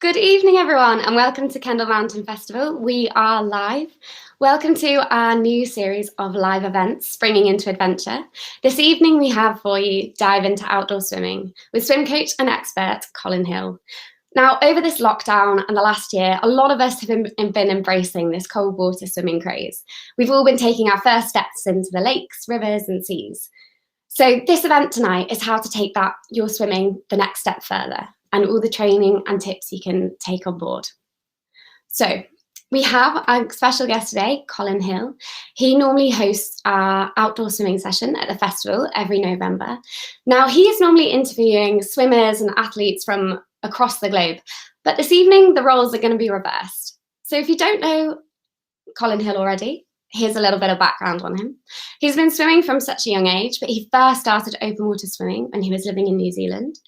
Good evening, everyone, and welcome to Kendal Mountain Festival. We are live. Welcome to our new series of live events, Springing into Adventure. This evening, we have for you Dive into Outdoor Swimming with swim coach and expert Colin Hill. Now, over this lockdown and the last year, a lot of us have been embracing this cold water swimming craze. We've all been taking our first steps into the lakes, rivers, and seas. So this event tonight is how to take your swimming the next step further, and all the training and tips you can take on board. So we have a special guest today, Colin Hill. He normally hosts our outdoor swimming session at the festival every November. Now, he is normally interviewing swimmers and athletes from across the globe, but this evening the roles are going to be reversed. So if you don't know Colin Hill already, here's a little bit of background on him. He's been swimming from such a young age, but he first started open water swimming when he was living in New Zealand.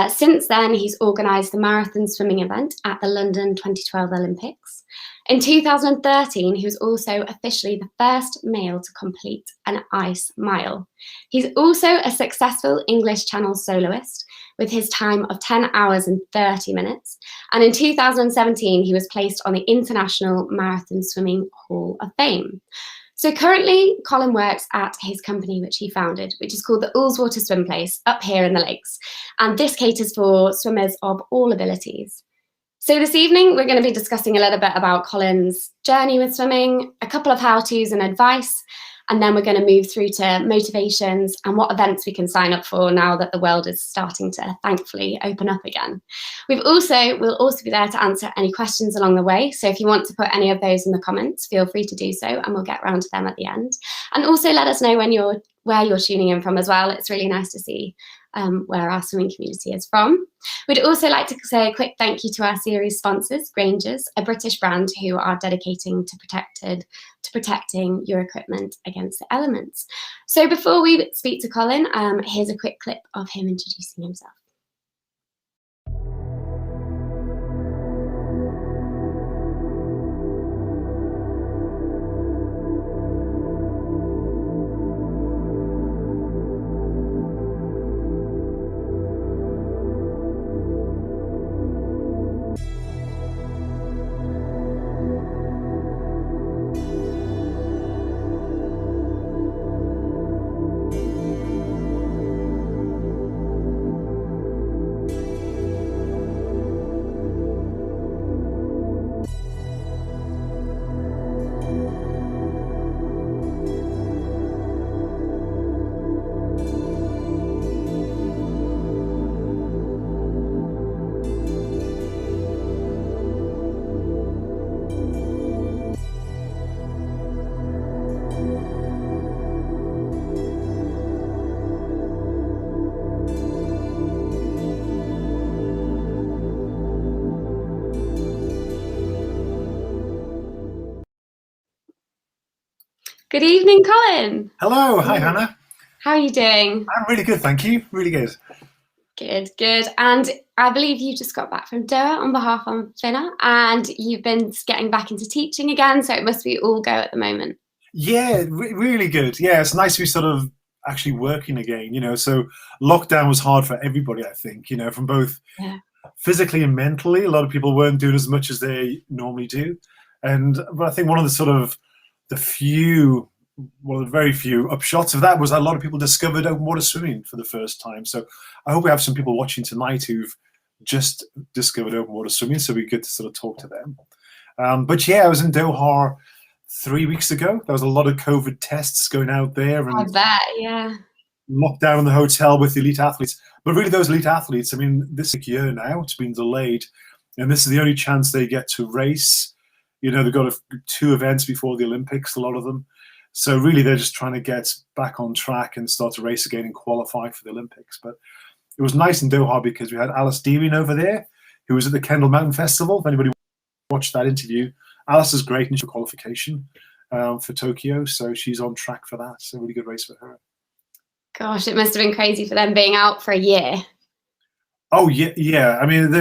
Since then, he's organised the marathon swimming event at the London 2012 Olympics. In 2013, he was also officially the first male to complete an ice mile. He's also a successful English Channel soloist with his time of 10 hours and 30 minutes. And in 2017, he was placed on the International Marathon Swimming Hall of Fame. So currently, Colin works at his company, which he founded, which is called the Ullswater Swim Place up here in the lakes. And this caters for swimmers of all abilities. So this evening, we're going to be discussing a little bit about Colin's journey with swimming, a couple of how-tos and advice, and then we're going to move through to motivations and what events we can sign up for now that the world is starting to thankfully open up again. We'll also be there to answer any questions along the way. So if you want to put any of those in the comments, feel free to do so, and we'll get around to them at the end. And also let us know where you're tuning in from as well. It's really nice to see where our swimming community is from. We'd also like to say a quick thank you to our series sponsors, Grangers, a British brand who are dedicating to protecting your equipment against the elements. So before we speak to Colin, here's a quick clip of him introducing himself. Good evening, Colin. Hello, hi Hannah. How are you doing? I'm really good, thank you. Really good. Good. And I believe you just got back from Doha on behalf of Finna, and you've been getting back into teaching again, so it must be all go at the moment. Yeah, really good. Yeah, it's nice to be sort of actually working again, so lockdown was hard for everybody, I think, from both physically and mentally. A lot of people weren't doing as much as they normally do. But I think one of the very few upshots of that was a lot of people discovered open water swimming for the first time. So I hope we have some people watching tonight who've just discovered open water swimming, so we get to sort of talk to them. But yeah, I was in Doha 3 weeks ago. There was a lot of COVID tests going out there, and I bet, yeah. Locked down in the hotel with the elite athletes. But really, those elite athletes, I mean, this year now, it's been delayed, and this is the only chance they get to race. They've got 2 events before the Olympics, a lot of them. So really, they're just trying to get back on track and start to race again and qualify for the Olympics. But it was nice in Doha because we had Alice Deering over there, who was at the Kendal Mountain Festival. If anybody watched that interview, Alice is great in qualification for Tokyo, so she's on track for that. So really good race for her. Gosh, it must have been crazy for them being out for a year. Oh yeah. I mean,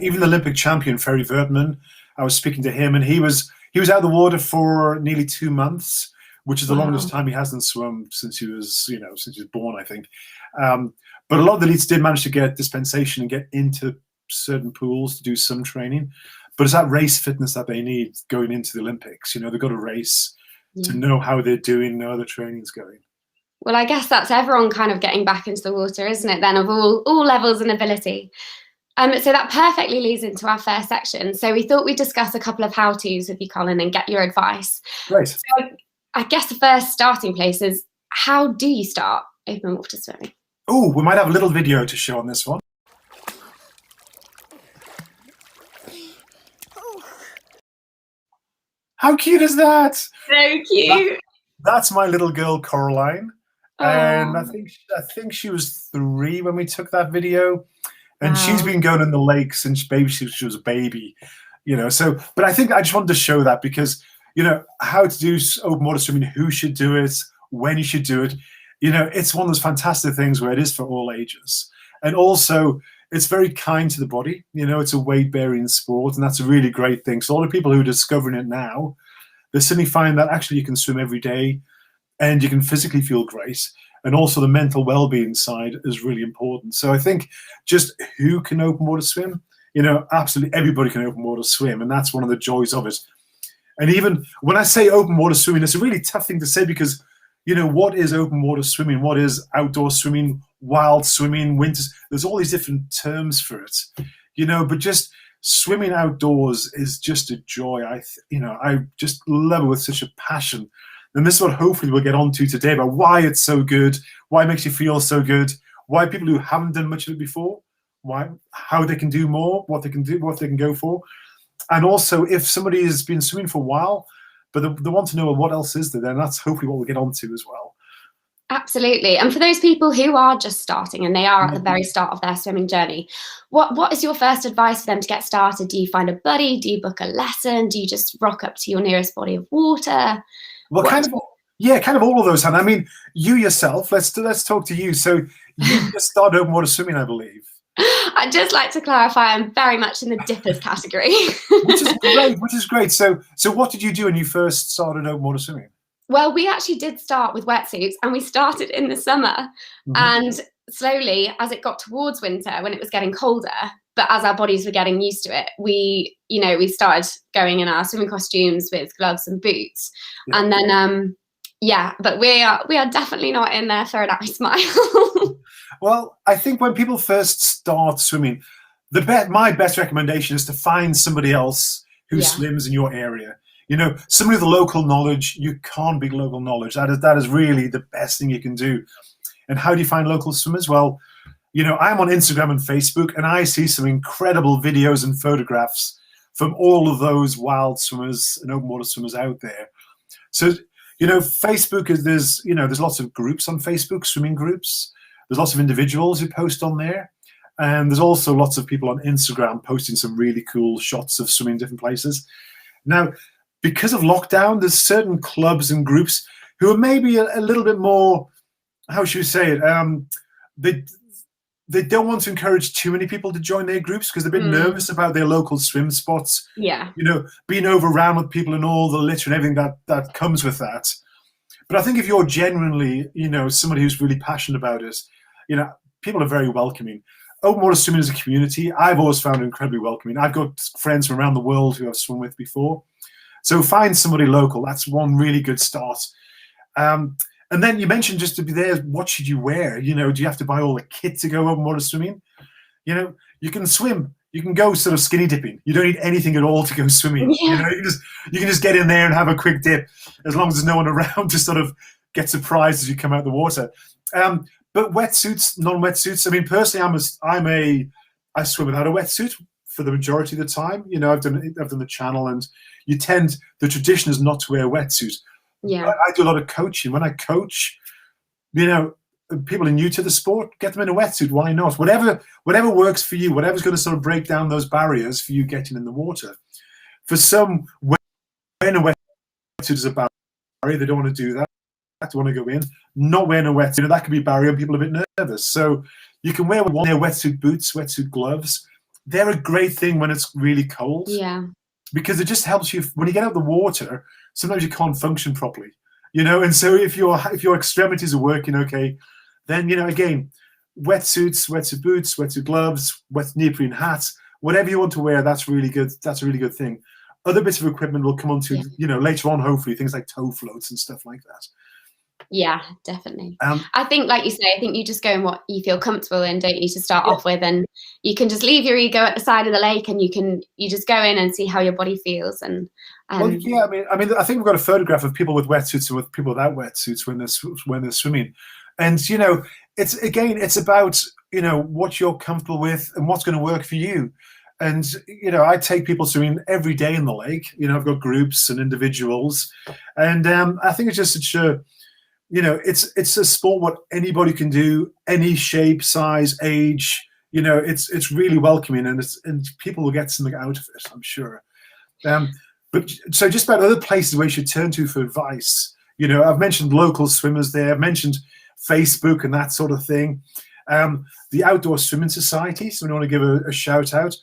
even the Olympic champion Ferry Vertman, I was speaking to him, and he was out of the water for nearly 2 months, which is the longest time he hasn't swum since he was born, I think. But a lot of the elites did manage to get dispensation and get into certain pools to do some training, but it's that race fitness that they need going into the Olympics. You know, they've got to race to know how they're doing, know how the training's going. Well, I guess that's everyone kind of getting back into the water, isn't it, then, of all levels and ability. So that perfectly leads into our first section. So we thought we'd discuss a couple of how-tos with you, Colin, and get your advice. Great. So I guess the first starting place is, how do you start open water swimming? Oh, we might have a little video to show on this one. How cute is that? So cute. That's my little girl, Coraline. And Aww. I think she was 3 when we took that video. And she's been going in the lake since she was a baby, you know. So, but I think I just wanted to show that because, you know, how to do open water swimming, who should do it, when you should do it. You know, it's one of those fantastic things where it is for all ages. And also, it's very kind to the body. You know, it's a weight-bearing sport, and that's a really great thing. So a lot of people who are discovering it now, they suddenly find that actually you can swim every day and you can physically feel great. And also the mental well-being side is really important. So I think just who can open water swim? You know, absolutely everybody can open water swim, and that's one of the joys of it. And even when I say open water swimming, it's a really tough thing to say because, you know, what is open water swimming? What is outdoor swimming, wild swimming, winters? There's all these different terms for it, you know, but just swimming outdoors is just a joy. I just love it with such a passion. And this is what hopefully we'll get onto today about why it's so good, why it makes you feel so good, why people who haven't done much of it before, how they can do more, what they can do, what they can go for. And also if somebody has been swimming for a while, but they want to know what else is there, then that's hopefully what we'll get onto as well. Absolutely. And for those people who are just starting and they are at the very start of their swimming journey, what is your first advice for them to get started? Do you find a buddy? Do you book a lesson? Do you just rock up to your nearest body of water? Well, kind of all of those, Hannah. I mean, you yourself, let's talk to you. So you just started open water swimming, I believe. I'd just like to clarify, I'm very much in the dippers category. which is great. So what did you do when you first started open water swimming? Well, we actually did start with wetsuits, and we started in the summer. And slowly, as it got towards winter, when it was getting colder, but as our bodies were getting used to it, we started going in our swimming costumes with gloves and boots. Yeah. And then, but we are definitely not in there for a nice smile. Well, I think when people first start swimming, my best recommendation is to find somebody else who swims in your area. You know, somebody with local knowledge. You can't beat local knowledge. That is really the best thing you can do. And how do you find local swimmers? Well, you know, I'm on Instagram and Facebook, and I see some incredible videos and photographs from all of those wild swimmers and open water swimmers out there. So, you know, Facebook there's lots of groups on Facebook, swimming groups. There's lots of individuals who post on there. And there's also lots of people on Instagram posting some really cool shots of swimming in different places. Now, because of lockdown, there's certain clubs and groups who are maybe a little bit more, how should we say it? They don't want to encourage too many people to join their groups because they're a bit nervous about their local swim spots. Yeah. You know, being overrun with people and all the litter and everything that comes with that. But I think if you're genuinely, you know, somebody who's really passionate about it, you know, people are very welcoming. Open water swimming as a community, I've always found incredibly welcoming. I've got friends from around the world who I've swum with before. So find somebody local. That's one really good start. And then you mentioned just to be there, what should you wear? You know, do you have to buy all the kit to go open water swimming? You know, you can swim. You can go sort of skinny dipping. You don't need anything at all to go swimming. Yeah. You know, you can just get in there and have a quick dip, as long as there's no one around to sort of get surprised as you come out of the water. But wetsuits, non-wetsuits. I mean, personally, I swim without a wetsuit for the majority of the time. You know, I've done the channel, and the tradition is not to wear a wetsuit. Yeah, I do a lot of coaching. When I coach, you know, people are new to the sport, get them in a wetsuit. Why not? Whatever works for you, whatever's going to sort of break down those barriers for you getting in the water. For some, wearing a wetsuit is a barrier. They don't want to do that. They want to go in. Not wearing a wetsuit, you know, that could be a barrier, and people are a bit nervous. So you can wear wetsuit boots, wetsuit gloves. They're a great thing when it's really cold. Yeah. Because it just helps you when you get out of the water. Sometimes you can't function properly, you know. And so if your extremities are working okay, then, you know, again, wetsuits, wetsuit boots, wetsuit gloves, wet neoprene hats, whatever you want to wear, that's really good. That's a really good thing. Other bits of equipment will come on to, later on, hopefully, things like tow floats and stuff like that. Yeah, definitely. I think, like you say, I think you just go in what you feel comfortable in, don't you, to start off with, and you can just leave your ego at the side of the lake, and you just go in and see how your body feels. And well, yeah, I mean, I think we've got a photograph of people with wetsuits and with people without wetsuits when they're swimming, and it's about what you're comfortable with and what's going to work for you. And I take people swimming every day in the lake. I've got groups and individuals, and I think it's just such a it's a sport what anybody can do, any shape, size, age. It's really welcoming, and people will get something out of it, I'm sure. But so just about other places where you should turn to for advice. I've mentioned local swimmers there. I've mentioned Facebook and that sort of thing. The Outdoor Swimming Society, so we want to give a shout out.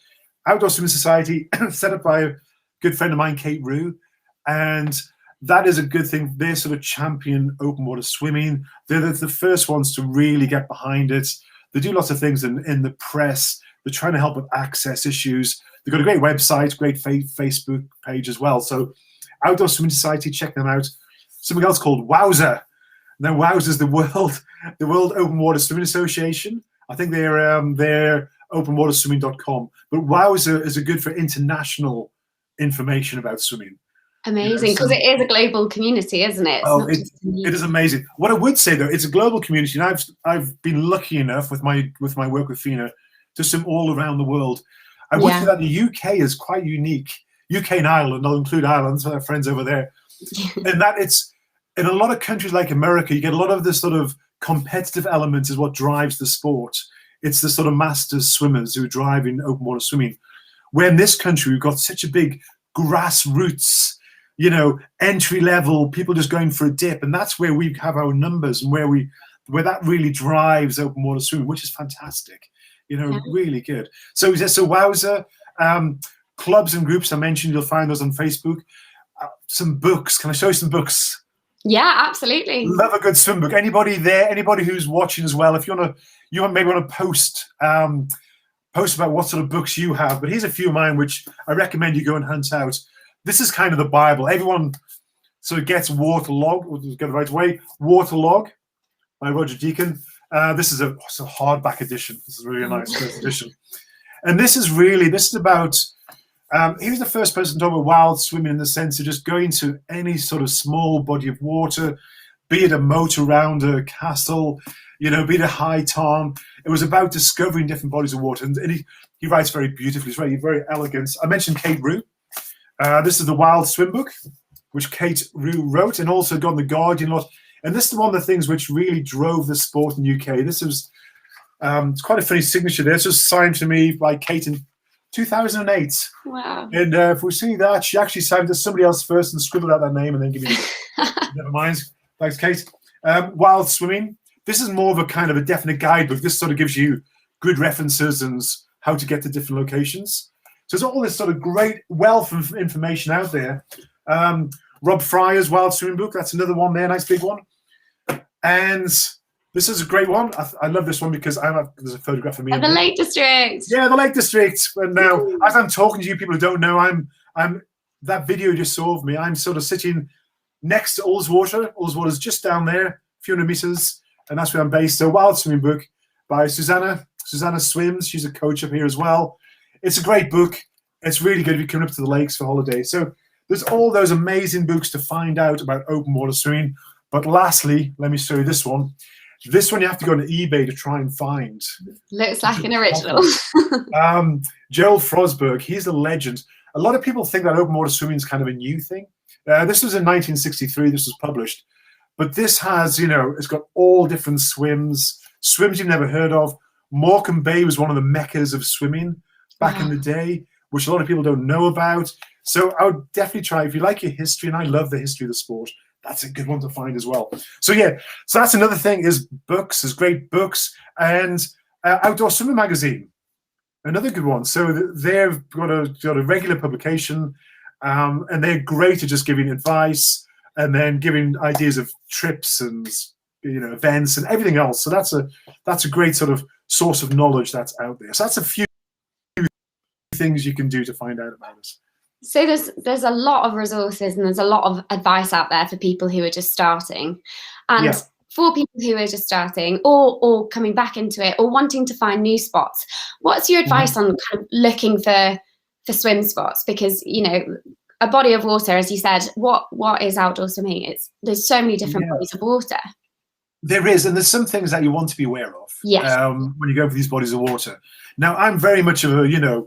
Outdoor Swimming Society, set up by a good friend of mine, Kate Rue, and that is a good thing. They sort of champion open water swimming. They're the first ones to really get behind it. They do lots of things in the press. They're trying to help with access issues. They've got a great website, great Facebook page as well. So Outdoor Swimming Society, check them out. Something else called Wowza. Now Wowza is the World Open Water Swimming Association. I think they're openwaterswimming.com. But Wowza is a good for international information about swimming. Amazing, because it is a global community, isn't it? It is amazing. What I would say though, it's a global community, and I've been lucky enough with my work with FINA to swim all around the world. I would say that the UK is quite unique. UK and Ireland, I'll include Ireland, so I have friends over there. And that it's in a lot of countries like America, you get a lot of this sort of competitive element is what drives the sport. It's the sort of masters swimmers who are driving open water swimming. Where in this country, we've got such a big grassroots, entry level, people just going for a dip. And that's where we have our numbers and where that really drives open water swimming, which is fantastic, really good. So Wowza, clubs and groups I mentioned, you'll find those on Facebook. Some books. Can I show you some books? Yeah, absolutely. Love a good swim book. Anybody there, anybody who's watching as well, if you maybe want to post about what sort of books you have. But here's a few of mine, which I recommend you go and hunt out. This is kind of the Bible. Everyone sort of gets Waterlog, we'll get it right away. Waterlog by Roger Deacon. This is a hardback edition. This is really a nice first edition. And this is about, he was the first person to talk about wild swimming in the sense of just going to any sort of small body of water, be it a moat around a castle, be it a high tarn. It was about discovering different bodies of water. And he writes very beautifully. It's very, very elegant. I mentioned Kate Rue. This is the Wild Swim book, which Kate Rue wrote, and also got in the Guardian lot. And this is one of the things which really drove the sport in the UK. This was it's quite a funny signature there. This was signed to me by Kate in 2008. Wow. And if we see that, she actually signed to somebody else first and scribbled out that name and then give me never mind. Thanks, Kate. Wild Swimming. This is more of a kind of a definite guidebook. This sort of gives you good references and how to get to different locations. So there's all this sort of great wealth of information out there. Rob Fryer's Wild Swimming book. That's another one there, nice big one. And this is a great one. I love this one because there's a photograph of me. The Lake District. Yeah, the Lake District. And now, as I'm talking to you, people who don't know, I'm that video you just saw of me. I'm sort of sitting next to Ullswater. Ullswater's just down there, a few hundred meters, and that's where I'm based. So, Wild Swimming book by Susanna. Susanna swims. She's a coach up here as well. It's a great book. It's really good if you're coming up to the lakes for holiday. So there's all those amazing books to find out about open water swimming. But lastly, let me show you this one. This one you have to go on eBay to try and find. Looks like an original. Joel Frosberg, he's a legend. A lot of people think that open water swimming is kind of a new thing. This was in 1963, this was published. But this has, it's got all different swims you've never heard of. Morecambe Bay was one of the meccas of swimming back in the day, which a lot of people don't know about. So I would definitely try, if you like your history, and I love the history of the sport, that's a good one to find as well. So so that's another thing is books, is great books, and Outdoor Swimming Magazine, another good one. So they've got a regular publication, and they're great at just giving advice and then giving ideas of trips and events and everything else. So that's a great sort of source of knowledge that's out there. So that's a few things you can do to find out about us. So there's a lot of resources and there's a lot of advice out there for people who are just starting, and for people who are just starting or coming back into it or wanting to find new spots. What's your advice on kind of looking for swim spots? Because a body of water, as you said, what is outdoor swimming? There's so many different bodies of water. There is, and there's some things that you want to be aware of when you go for these bodies of water. Now, I'm very much of a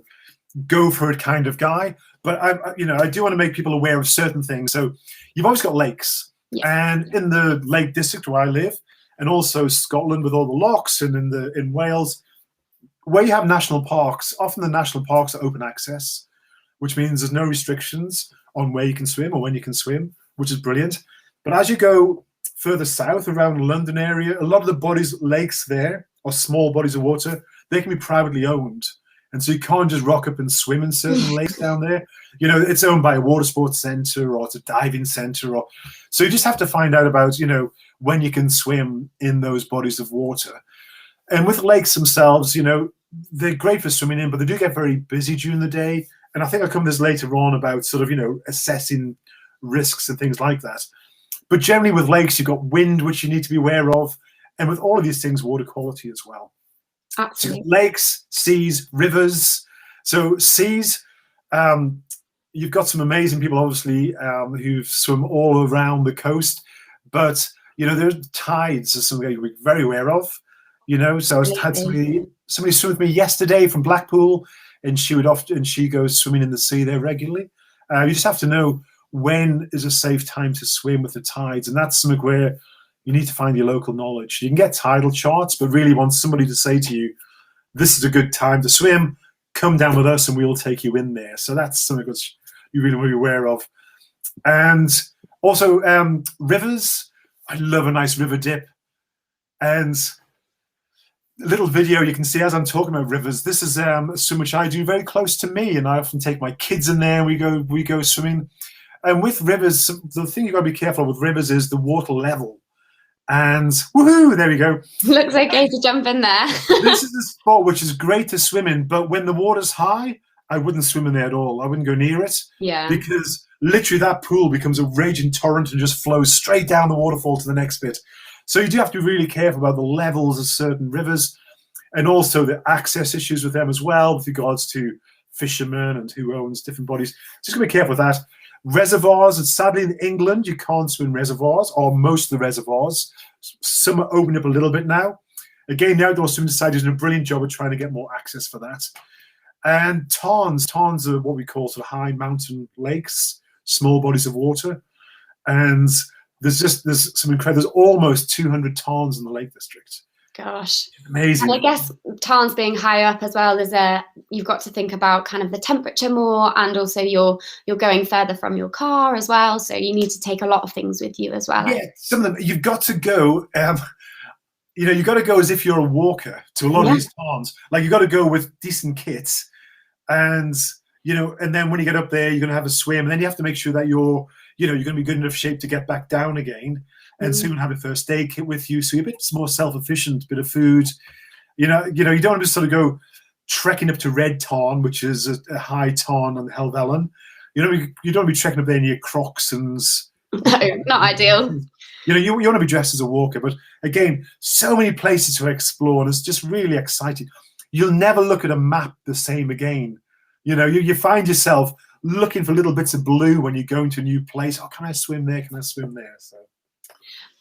go for it kind of guy, but I do want to make people aware of certain things. So you've always got lakes, and in the Lake District where I live, and also Scotland with all the lochs, and in Wales, where you have national parks, often the national parks are open access, which means there's no restrictions on where you can swim or when you can swim, which is brilliant. But as you go further south around the London area, a lot of the lakes there, or small bodies of water, they can be privately owned. And so you can't just rock up and swim in certain lakes down there. It's owned by a water sports center, or it's a diving center, so you just have to find out about, when you can swim in those bodies of water. And with lakes themselves, they're great for swimming in, but they do get very busy during the day. And I think I'll come to this later on about sort of, assessing risks and things like that. But generally with lakes, you've got wind, which you need to be aware of. And with all of these things, water quality as well. Absolutely. So lakes, seas, rivers. So seas, you've got some amazing people, obviously, who've swum all around the coast. But, there's tides is something you'll be very aware of. So I had somebody swim with me yesterday from Blackpool, and she goes swimming in the sea there regularly. You just have to know when is a safe time to swim with the tides, and that's something where you need to find your local knowledge. You can get tidal charts, but really want somebody to say to you, this is a good time to swim, come down with us and we'll take you in there. So that's something that you really want to be aware of. And also rivers. I love a nice river dip. And a little video you can see as I'm talking about rivers. This is so much I do very close to me, and I often take my kids in there. We go swimming. And with rivers, the thing you've got to be careful with rivers is the water level. And woohoo, there we go. Looks okay to jump in there. This is the spot which is great to swim in, but when the water's high, I wouldn't swim in there at all. I wouldn't go near it. Yeah. Because literally that pool becomes a raging torrent and just flows straight down the waterfall to the next bit. So you do have to be really careful about the levels of certain rivers, and also the access issues with them as well, with regards to fishermen and who owns different bodies. Just gotta be careful with that. Reservoirs, and sadly in England, you can't swim reservoirs, or most of the reservoirs. Some are opening up a little bit now. Again, the Outdoor Swimming Society is doing a brilliant job of trying to get more access for that. And tarns are what we call sort of high mountain lakes, small bodies of water. And there's some incredible, there's almost 200 tarns in the Lake District. Gosh. Amazing. And I guess tarns being high up as well, you've got to think about kind of the temperature more, and also you're going further from your car as well, so you need to take a lot of things with you as well. Yeah, some of them you've got to go. You've got to go as if you're a walker to a lot of these tarns. Like you've got to go with decent kits, and and then when you get up there, you're going to have a swim, and then you have to make sure that you're going to be good enough shape to get back down again. And so you can have a first aid kit with you, so you're a bit more self-efficient, bit of food. You don't want to just sort of go trekking up to Red Tarn, which is a high tarn on the Helvellyn. You don't want to be trekking up there in your Crocs and. No, not ideal. You want to be dressed as a walker, but again, so many places to explore, and it's just really exciting. You'll never look at a map the same again. You find yourself looking for little bits of blue when you're going to a new place. Oh, can I swim there? Can I swim there?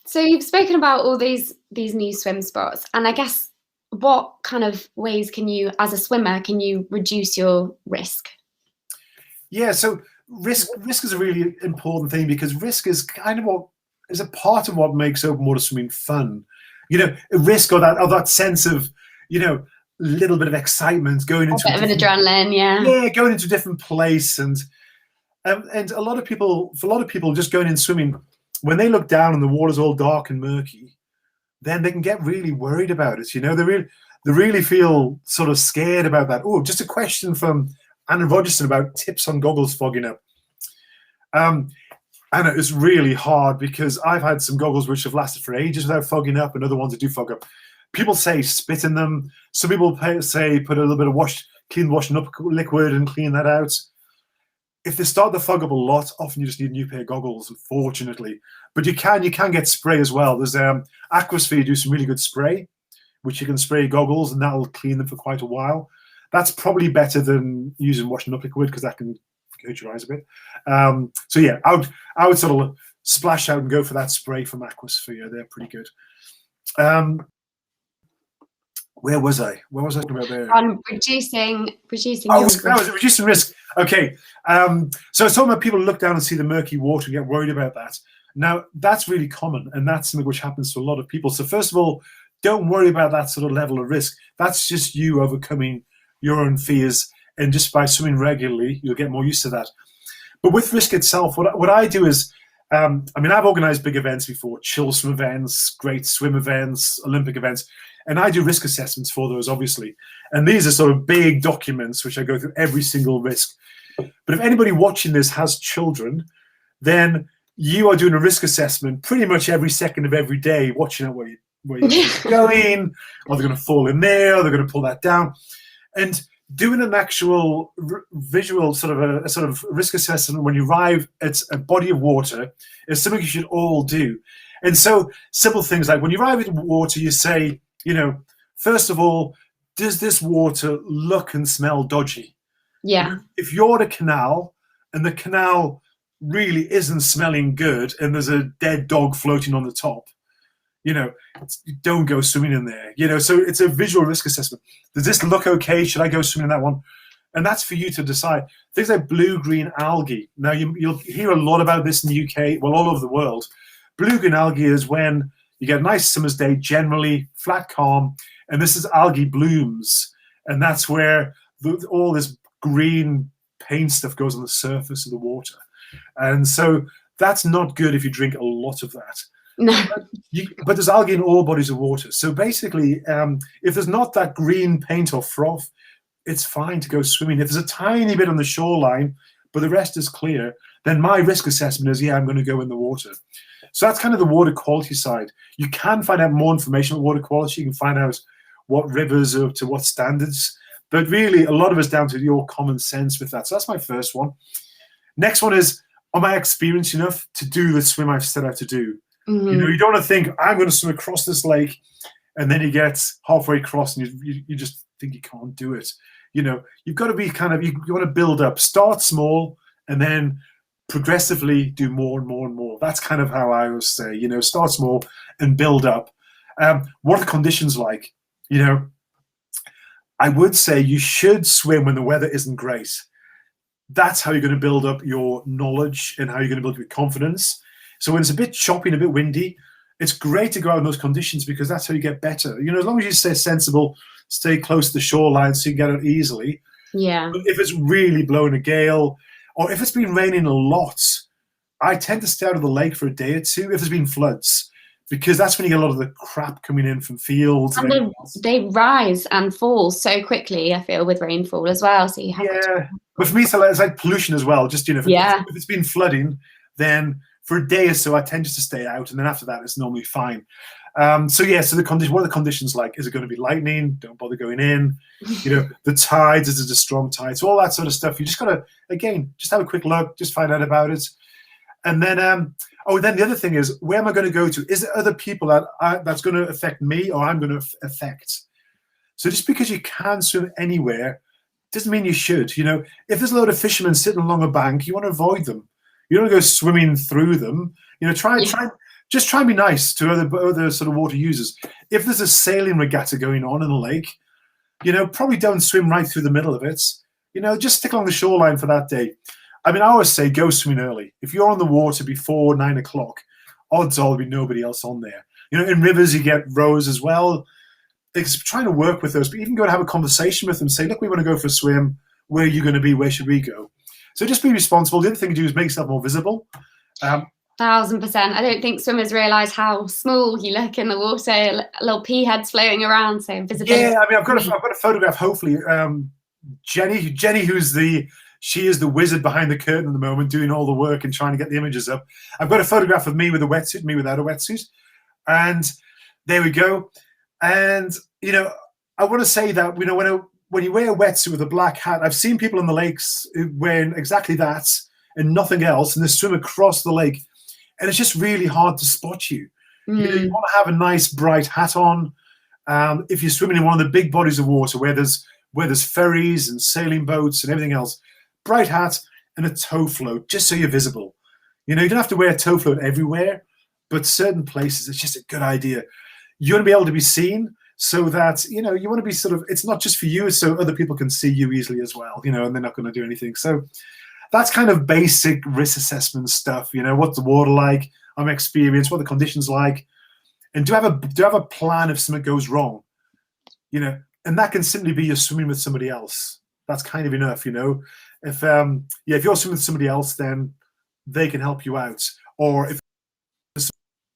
So you've spoken about all these new swim spots, and I guess what kind of ways can you, as a swimmer, can you reduce your risk? Yeah, so risk is a really important thing, because risk is kind of what is a part of what makes open water swimming fun. Risk or that sense of little bit of excitement, going into a bit of an adrenaline, yeah, going into a different place, and a lot of people, just going in swimming, when they look down and the water's all dark and murky, then they can get really worried about it. They really feel sort of scared about that. Oh, just a question from Anna Rogerson about tips on goggles fogging up. And it's really hard because I've had some goggles which have lasted for ages without fogging up, and other ones that do fog up. People say spit in them. Some people say put a little bit of clean washing up liquid and clean that out. If they start to fog up a lot, often you just need a new pair of goggles, unfortunately. But you can get spray as well. There's Aquasphere do some really good spray, which you can spray your goggles, and that'll clean them for quite a while. That's probably better than using washing up liquid because that can hurt your eyes a bit. So yeah, I would sort of splash out and go for that spray from Aquasphere. They're pretty good. Where was I? What was I talking about there? On reducing reducing risk. Okay. So I was talking about people look down and see the murky water and get worried about that. Now, that's really common, and that's something which happens to a lot of people. So first of all, don't worry about that sort of level of risk. That's just you overcoming your own fears, and just by swimming regularly, you'll get more used to that. But with risk itself, what I do is, I've organized big events before, chill swim events, great swim events, Olympic events, and I do risk assessments for those, obviously. And these are sort of big documents which I go through every single risk. But if anybody watching this has children, then you are doing a risk assessment pretty much every second of every day, watching out where you're going, are they going to fall in there, are they going to pull that down? And doing an actual visual sort of risk assessment when you arrive at a body of water is something you should all do. And so simple things like when you arrive at water, you say, first of all, does this water look and smell dodgy? Yeah. If you're at a canal and the canal really isn't smelling good and there's a dead dog floating on the top, don't go swimming in there. So it's a visual risk assessment. Does this look okay? Should I go swimming in that one? And that's for you to decide. Things like blue-green algae. Now, you'll hear a lot about this in the UK, well, all over the world. Blue-green algae is when you get a nice summer's day, generally flat, calm, and this is algae blooms. And that's where all this green paint stuff goes on the surface of the water. And so that's not good if you drink a lot of that. No. But there's algae in all bodies of water. So basically, if there's not that green paint or froth, it's fine to go swimming. If there's a tiny bit on the shoreline, but the rest is clear, then my risk assessment is, I'm going to go in the water. So that's kind of the water quality side. You can find out more information on water quality. You can find out what rivers are up to what standards. But really, a lot of it's down to your common sense with that. So that's my first one. Next one is, am I experienced enough to do the swim I've set out to do? Mm-hmm. You don't want to think, I'm going to swim across this lake, and then you get halfway across and you just think you can't do it. You've got to be you want to build up. Start small, and then progressively do more and more and more. That's kind of how I always say, start small and build up. What are the conditions like? I would say you should swim when the weather isn't great. That's how you're going to build up your knowledge and how you're going to build up your confidence. So when it's a bit choppy and a bit windy, it's great to go out in those conditions because that's how you get better. As long as you stay sensible, stay close to the shoreline so you can get out easily. Yeah. But if it's really blowing a gale, or if it's been raining a lot, I tend to stay out of the lake for a day or two if there's been floods, because that's when you get a lot of the crap coming in from fields. And they rise and fall so quickly, I feel, with rainfall as well. So you have But for me, it's like pollution as well. Just, if it's been flooding, then for a day or so, I tend just to stay out, and then after that, it's normally fine. So the condition. What are the conditions like? Is it going to be lightning? Don't bother going in. The tides. Is it a strong tide? So all that sort of stuff. You just got to, again, just have a quick look, just find out about it, and then then the other thing is, where am I going to go to? Is there other people that's going to affect me, or I'm going to affect? So just because you can swim anywhere doesn't mean you should. If there's a load of fishermen sitting along a bank, you want to avoid them. You don't go swimming through them. Try and be nice to other sort of water users. If there's a sailing regatta going on in a lake, probably don't swim right through the middle of it. Just stick along the shoreline for that day. I always say go swimming early. If you're on the water before 9 o'clock, odds are there'll be nobody else on there. In rivers, you get rows as well. It's trying to work with those, but even go and have a conversation with them. Say, look, we want to go for a swim. Where are you going to be? Where should we go? So just be responsible. The other thing to do is make yourself more visible. 1000%. I don't think swimmers realise how small you look in the water. Little pea heads floating around. So visibility. Yeah, I've got a photograph. Hopefully, Jenny, who's she is the wizard behind the curtain at the moment, doing all the work and trying to get the images up. I've got a photograph of me with a wetsuit, me without a wetsuit. And there we go. And, you know, I want to say that, you know, when you wear a wetsuit with a black hat, I've seen people on the lakes wearing exactly that and nothing else, and they swim across the lake. And it's just really hard to spot you. You know, you want to have a nice bright hat on. If you're swimming in one of the big bodies of water where there's ferries and sailing boats and everything else, bright hat and a tow float, just so you're visible. You know, you don't have to wear a tow float everywhere, but certain places, it's just a good idea. You want to be able to be seen so that, you know, you want to be sort of, it's not just for you, it's so other people can see you easily as well, you know, and they're not going to do anything. So that's kind of basic risk assessment stuff. You know, what's the water like? I'm experienced, what are the conditions like? And do I have a plan if something goes wrong? You know, and that can simply be you're swimming with somebody else. That's kind of enough, you know. If if you're swimming with somebody else, then they can help you out. Or if there's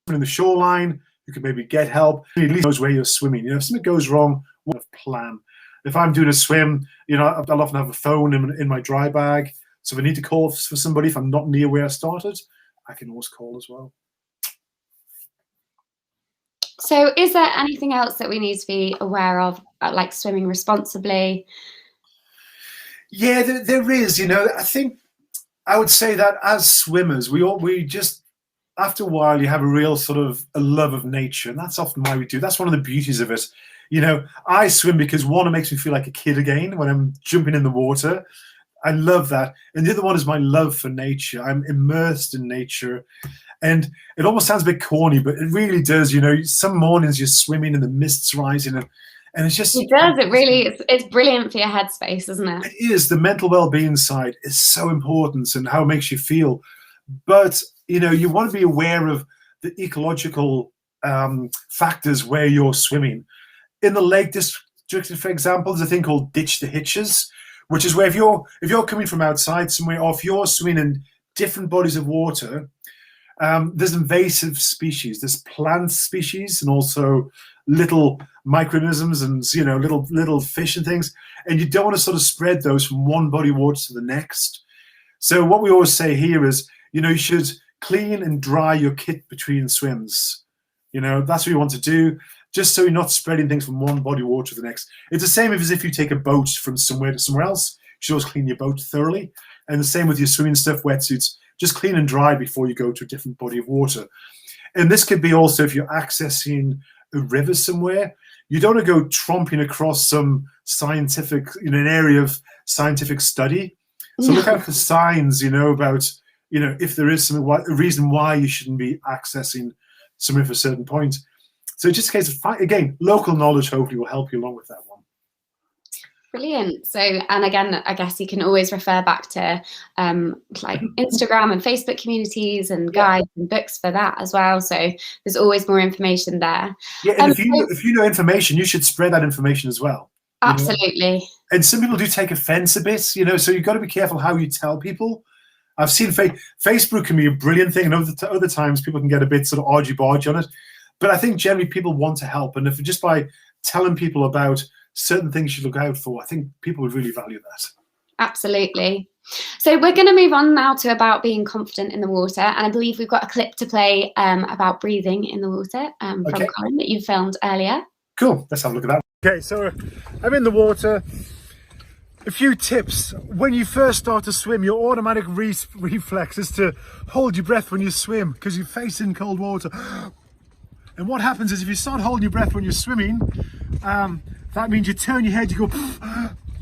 someone in the shoreline who can maybe get help, at least knows where you're swimming. You know, if something goes wrong, what a plan. If I'm doing a swim, you know, I'll often have a phone in my dry bag. So if I need to call for somebody, if I'm not near where I started, I can always call as well. So is there anything else that we need to be aware of, like swimming responsibly? Yeah, there is. You know, I think I would say that as swimmers, we just, after a while, you have a real sort of a love of nature, and that's often why we do. That's one of the beauties of it. You know, I swim because one, it makes me feel like a kid again when I'm jumping in the water. I love that. And the other one is my love for nature. I'm immersed in nature. And it almost sounds a bit corny, but it really does. You know, some mornings you're swimming and the mist's rising, and it's just... It does. It really is. It's brilliant for your headspace, isn't it? It is. The mental well-being side is so important and how it makes you feel. But, you know, you want to be aware of the ecological factors where you're swimming. In the Lake District, for example, there's a thing called ditch the hitches, which is where if you're coming from outside somewhere, or if you're swimming in different bodies of water, there's invasive species, there's plant species, and also little microorganisms and, you know, little fish and things, and you don't want to sort of spread those from one body of water to the next. So what we always say here is, you know, you should clean and dry your kit between swims. You know, that's what you want to do, just so you're not spreading things from one body of water to the next. It's the same as if you take a boat from somewhere to somewhere else. You should always clean your boat thoroughly. And the same with your swimming stuff, wetsuits. Just clean and dry before you go to a different body of water. And this could be also if you're accessing a river somewhere. You don't want to go tromping across some scientific, you know, an area of scientific study. So look out for signs, you know, about, you know, if there is a reason why you shouldn't be accessing somewhere for a certain point. So just in case of, again, local knowledge hopefully will help you along with that one. Brilliant. So, and again, I guess you can always refer back to like Instagram and Facebook communities and guides and books for that as well. So there's always more information there. Yeah, and if you know information, you should spread that information as well. Absolutely. Know? And some people do take offense a bit, you know, so you've got to be careful how you tell people. I've seen Facebook can be a brilliant thing, and other times people can get a bit sort of argy-bargy on it. But I think generally people want to help, and if just by telling people about certain things you should look out for, I think people would really value that. Absolutely. So we're going to move on now to about being confident in the water, and I believe we've got a clip to play about breathing in the water from Colin that you filmed earlier. Cool. Let's have a look at that. Okay, so I'm in the water. A few tips. When you first start to swim, your automatic reflex is to hold your breath when you swim because you're facing cold water. And what happens is if you start holding your breath when you're swimming, that means you turn your head, you go,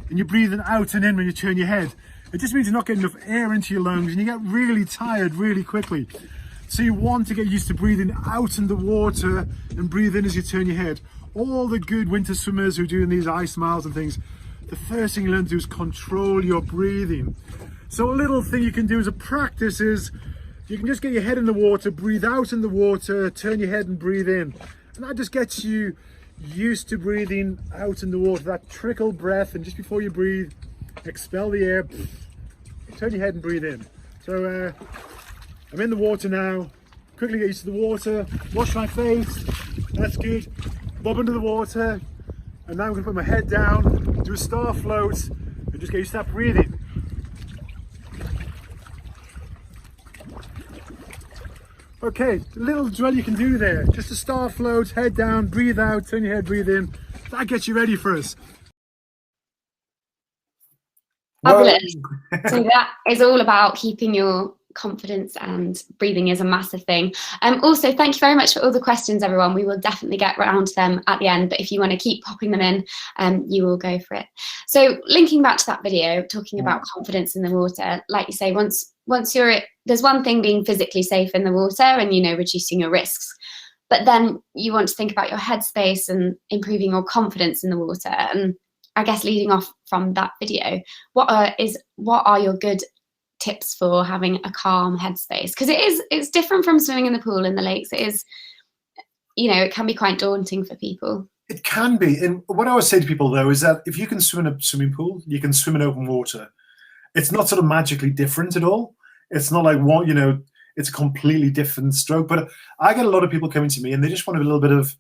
and you're breathing out and in when you turn your head. It just means you're not getting enough air into your lungs and you get really tired really quickly. So you want to get used to breathing out in the water and breathe in as you turn your head. All the good winter swimmers who are doing these ice miles and things, the first thing you learn to do is control your breathing. So a little thing you can do as a practice is you can just get your head in the water, breathe out in the water, turn your head and breathe in. And that just gets you used to breathing out in the water, that trickle breath, and just before you breathe, expel the air, turn your head and breathe in. So I'm in the water now, quickly get used to the water, wash my face, that's good, bob into the water, and now I'm going to put my head down, do a star float, and just get used to that breathing. Okay, a little drill you can do there. Just to start float, head down, breathe out, turn your head, breathe in. That gets you ready for us. Fabulous. So that is all about keeping your confidence, and breathing is a massive thing. Also, thank you very much for all the questions, everyone. We will definitely get around to them at the end, but if you want to keep popping them in, you will go for it. So linking back to that video, talking about confidence in the water, like you say, once you're, there's one thing being physically safe in the water and, you know, reducing your risks, but then you want to think about your headspace and improving your confidence in the water. And I guess leading off from that video, what are your good tips for having a calm headspace? Because it's different from swimming in the pool in the lakes. It is, you know, it can be quite daunting for people. It can be. And what I would say to people though is that if you can swim in a swimming pool, you can swim in open water. It's not sort of magically different at all. It's not like what, you know, it's a completely different stroke. But I get a lot of people coming to me and they just want a little bit of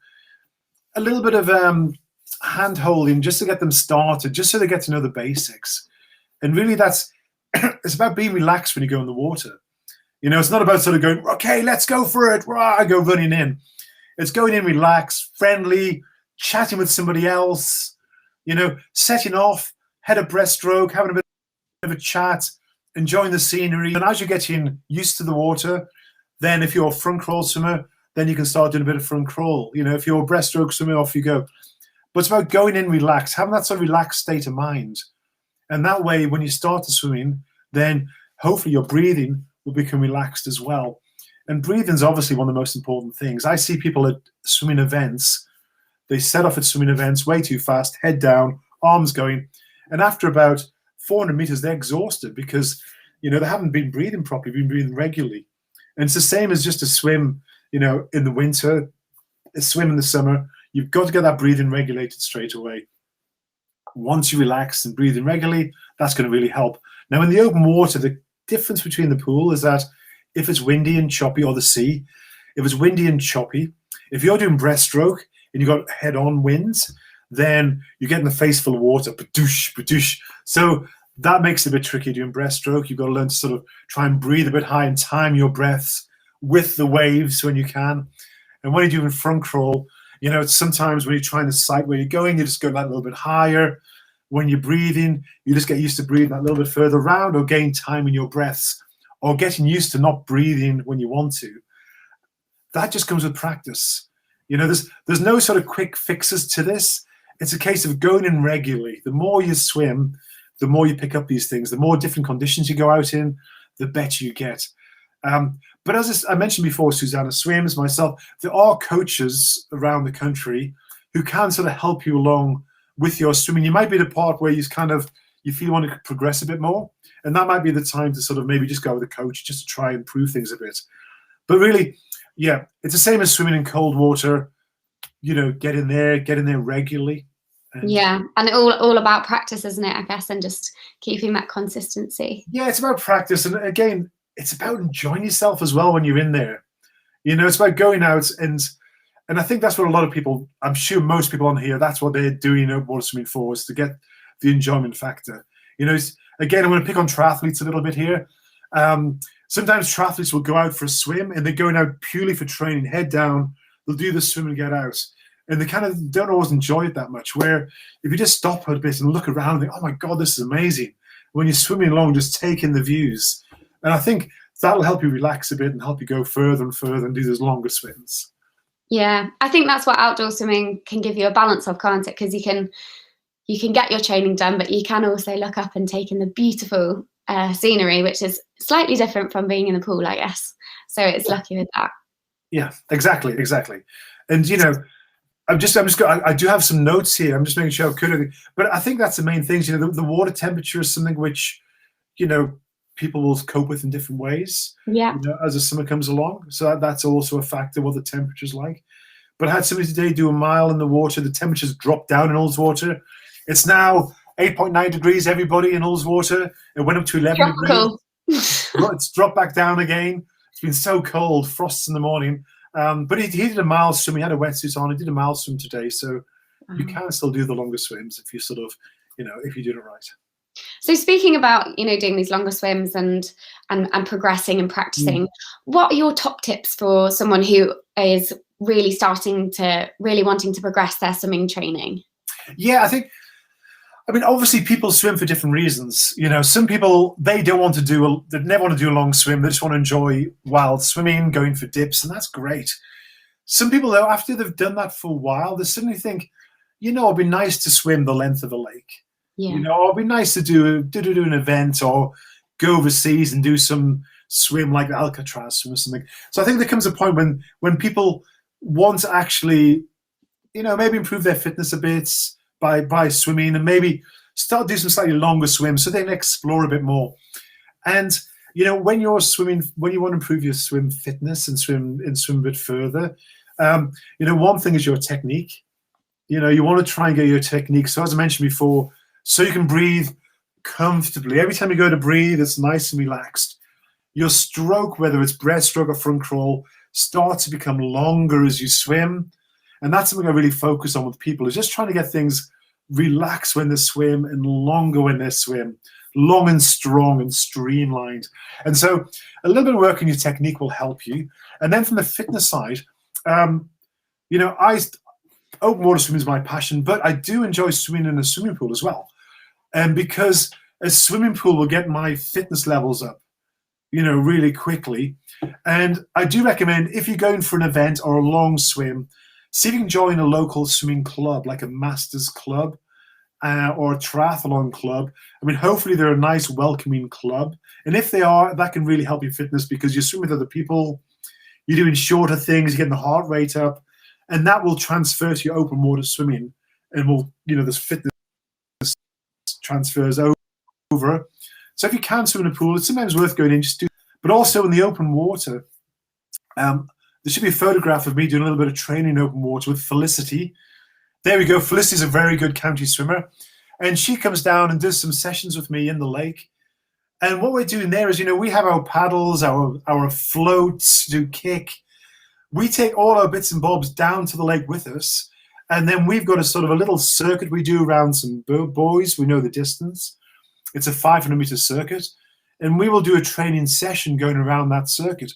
hand holding just to get them started, just so they get to know the basics. And really that's, it's about being relaxed when you go in the water. You know, it's not about sort of going, okay, let's go for it. Rah, I go running in. It's going in relaxed, friendly, chatting with somebody else, you know, setting off, head of breaststroke, having a bit of a chat, enjoying the scenery. And as you're getting used to the water, then if you're a front crawl swimmer, then you can start doing a bit of front crawl. You know, if you're a breaststroke swimmer, off you go. But it's about going in relaxed, having that sort of relaxed state of mind. And that way, when you start to swimming, then hopefully your breathing will become relaxed as well. And breathing is obviously one of the most important things. I see people at swimming events, they set off at swimming events way too fast, head down, arms going. And after about 400 meters, they're exhausted because, you know, they haven't been breathing properly, been breathing regularly. And it's the same as just to swim, you know, in the winter, a swim in the summer. You've got to get that breathing regulated straight away. Once you relax and breathing regularly, that's going to really help. Now, in the open water, the difference between the pool is that if it's windy and choppy, or the sea, if it's windy and choppy, if you're doing breaststroke and you've got head-on winds, then you're getting the face full of water, badoosh, badoosh. So that makes it a bit tricky doing breaststroke. You've got to learn to sort of try and breathe a bit high and time your breaths with the waves when you can. And when you're doing front crawl, you know, it's sometimes when you're trying to sight where you're going, you just go that little bit higher. When you're breathing, you just get used to breathing that little bit further around, or gain time in your breaths, or getting used to not breathing when you want to. That just comes with practice. You know, there's no sort of quick fixes to this. It's a case of going in regularly. The more you swim, the more you pick up these things. The more different conditions you go out in, the better you get. But as I mentioned before, Susanna swims, myself, there are coaches around the country who can sort of help you along with your swimming. You might be at a part where you feel you want to progress a bit more, and that might be the time to sort of maybe just go with a coach just to try and improve things a bit. But really, yeah, it's the same as swimming in cold water. You know, get in there regularly. Yeah, and all about practice, isn't it, I guess, and just keeping that consistency. Yeah, it's about practice, and again, it's about enjoying yourself as well when you're in there. You know, it's about going out and I think that's what a lot of people, I'm sure most people on here, that's what they're doing water swimming for, is to get the enjoyment factor. You know, again, I'm going to pick on triathletes a little bit here. Sometimes triathletes will go out for a swim and they're going out purely for training, head down, they'll do the swim and get out. And they kind of don't always enjoy it that much, where if you just stop a bit and look around and think, oh my God, this is amazing. When you're swimming along, just take in the views. And I think that'll help you relax a bit and help you go further and further and do those longer swims. Yeah, I think that's what outdoor swimming can give you a balance of, can't it? Because you can get your training done, but you can also look up and take in the beautiful scenery, which is slightly different from being in the pool, I guess. So it's lucky with that. Yeah, exactly. And you know, I do have some notes here. I'm just making sure I've covered it. But I think that's the main things. You know, the water temperature is something which, you know, people will cope with in different ways. Yeah. You know, as the summer comes along. So that's also a factor, what the temperature's like. But I had somebody today do a mile in the water. The temperature's dropped down in Ullswater. It's now 8.9 degrees, everybody, in Ullswater. It went up to 11 Tropical. degrees. It's dropped back down again. It's been so cold, frosts in the morning. But he did a mile swim. He had a wetsuit on. He did a mile swim today. So you can still do the longer swims if you sort of, you know, if you do it right. So speaking about, you know, doing these longer swims, and and progressing and practicing. What are your top tips for someone who is really wanting to progress their swimming training? Yeah, I mean, obviously people swim for different reasons. You know, some people, they never want to do a long swim. They just want to enjoy wild swimming, going for dips, and that's great. Some people, though, after they've done that for a while, they suddenly think, you know, it'd be nice to swim the length of a lake. Yeah. You know, it'd be nice to do an event or go overseas and do some swim like Alcatraz swim or something. So I think there comes a point when people want to actually, you know, maybe improve their fitness a bit by swimming, and maybe start doing some slightly longer swims so they can explore a bit more. And you know, when you're swimming, when you want to improve your swim fitness and swim a bit further, you know, one thing is your technique. You know, you want to try and get your technique. So as I mentioned before, so you can breathe comfortably. Every time you go to breathe, it's nice and relaxed. Your stroke, whether it's breaststroke or front crawl, starts to become longer as you swim. And that's something I really focus on with people, is just trying to get things relaxed when they swim and longer when they swim, long and strong and streamlined. And so a little bit of work on your technique will help you. And then from the fitness side, you know, open water swimming is my passion, but I do enjoy swimming in a swimming pool as well. And because a swimming pool will get my fitness levels up, you know, really quickly. And I do recommend, if you're going for an event or a long swim, see if you can join a local swimming club, like a masters club or a triathlon club. I mean, hopefully they're a nice, welcoming club. And if they are, that can really help your fitness, because you're swimming with other people, you're doing shorter things, you're getting the heart rate up, and that will transfer to your open water swimming, and will, you know, this fitness transfers over. So if you can swim in a pool, it's sometimes worth going in, just do. But also in the open water, there should be a photograph of me doing a little bit of training in open water with Felicity. There we go. Felicity's a very good county swimmer, and she comes down and does some sessions with me in the lake. And what we're doing there is, you know, we have our paddles, our floats, do kick. We take all our bits and bobs down to the lake with us, and then we've got a sort of a little circuit we do around some buoys. We know the distance. It's a 500-meter circuit, and we will do a training session going around that circuit.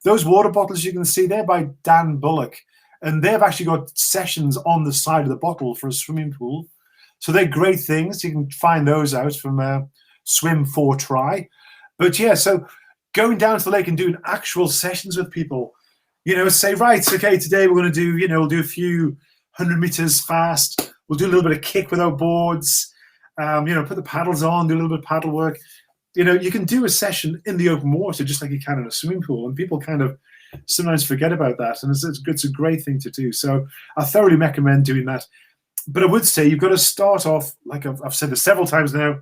Those water bottles you can see there by Dan Bullock, and they've actually got sessions on the side of the bottle for a swimming pool. So they're great things. You can find those out from Swim for Try. But yeah, so going down to the lake and doing actual sessions with people, you know, say, right, okay, today we're going to do, you know, we'll do a few 100 meters fast. We'll do a little bit of kick with our boards, you know, put the paddles on, do a little bit of paddle work. You know, you can do a session in the open water just like you can in a swimming pool, and people kind of sometimes forget about that, and it's a great thing to do. So I thoroughly recommend doing that. But I would say you've got to start off, like I've said this several times now,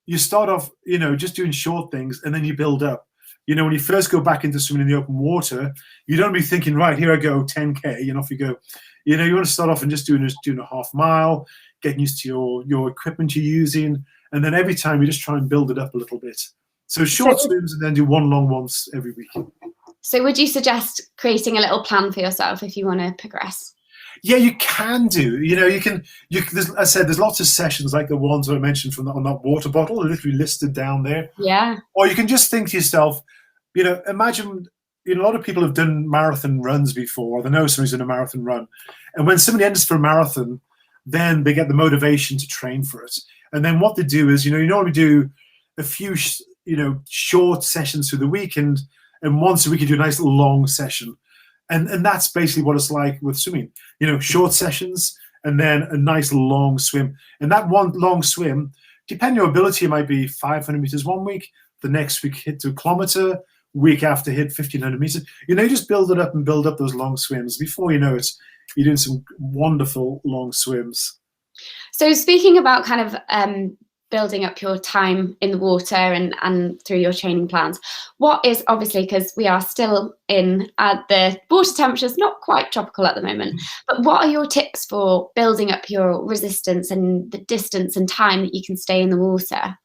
you start off, you know, just doing short things, and then you build up. You know, when you first go back into swimming in the open water, you don't be thinking, right, here I go, 10K, and off you go. You know, you want to start off and just doing a half mile, getting used to your equipment you're using, and then every time you just try and build it up a little bit. So short swims, and then do one long once every week. So would you suggest creating a little plan for yourself if you want to progress? Yeah, you can do. You know, you can. As I said, there's lots of sessions like the ones that I mentioned on that water bottle, literally listed down there. Yeah. Or you can just think to yourself, you know, imagine, you know, a lot of people have done marathon runs before, or they know somebody's done a marathon run. And when somebody enters for a marathon, then they get the motivation to train for it. And then what they do is, you know, you normally do a few, you know, short sessions through the week, and once a week you do a nice little long session. And that's basically what it's like with swimming. You know, short sessions and then a nice long swim. And that one long swim, depending on your ability, it might be 500 meters one week, the next week hit 2 kilometer, week after hit 1,500 meters. You know, you just build it up and build up those long swims. Before you know it, you're doing some wonderful long swims. So speaking about kind of building up your time in the water and through your training plans, what is, obviously, because we are still in the water temperature's not quite tropical at the moment, but what are your tips for building up your resistance and the distance and time that you can stay in the water?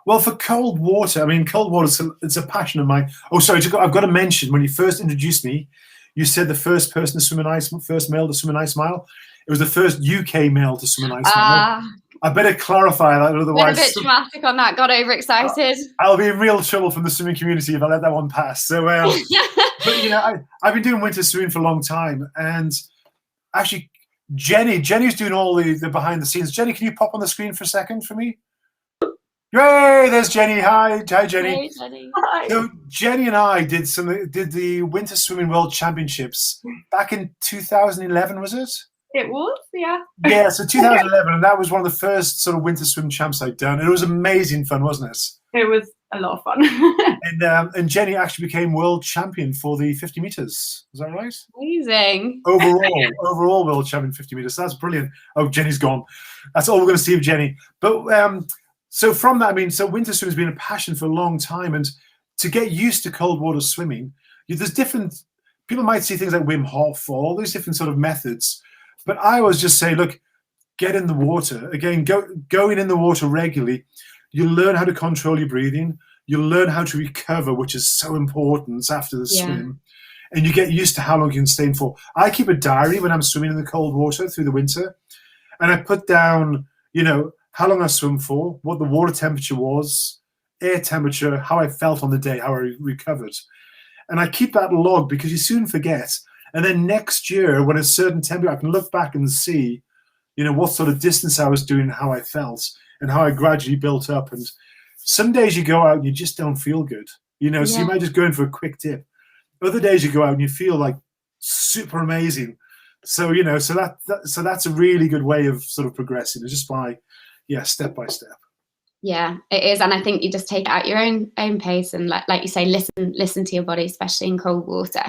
Well, for cold water, I mean, cold water, it's a passion of mine. Oh, sorry, I've got to mention, when you first introduced me, you said the first person to swim an ice, first male to swim an ice mile. It was the first UK male to swim an ice mile. I better clarify that, Went a otherwise bit dramatic on that, got overexcited. I'll be in real trouble from the swimming community if I let that one pass. So, but you know, I've been doing winter swimming for a long time, and actually, Jenny's doing all the behind the scenes. Jenny, can you pop on the screen for a second for me? Yay! There's Jenny. Hi, Jenny. Hey, Jenny. Hi. So Jenny and I did the Winter Swimming World Championships back in 2011, was it? It was, yeah. Yeah, so 2011, and that was one of the first sort of winter swim champs I'd done. And it was amazing fun, wasn't it? It was a lot of fun. And Jenny actually became world champion for the 50 meters. Is that right? Amazing. Overall world champion 50 meters. That's brilliant. Oh, Jenny's gone. That's all we're going to see of Jenny. But so from that, I mean, so winter swimming has been a passion for a long time, and to get used to cold water swimming, there's different. People might see things like Wim Hof or all these different sort of methods, but I always just say, look, get in the water again. Going in the water regularly. You learn how to control your breathing. You learn how to recover, which is so important after the swim. And you get used to how long you can stay in for. I keep a diary when I'm swimming in the cold water through the winter. And I put down, you know, how long I swim for, what the water temperature was, air temperature, how I felt on the day, how I recovered. And I keep that log because you soon forget. And then next year, when a certain temperature, I can look back and see, you know, what sort of distance I was doing and how I felt, and how I gradually built up. And some days you go out and you just don't feel good, you know, so you might just go in for a quick dip. Other days you go out and you feel like super amazing. So, you know, so that's a really good way of sort of progressing, just by, step by step. Yeah, it is. And I think you just take it at your own pace, and like you say, listen to your body, especially in cold water.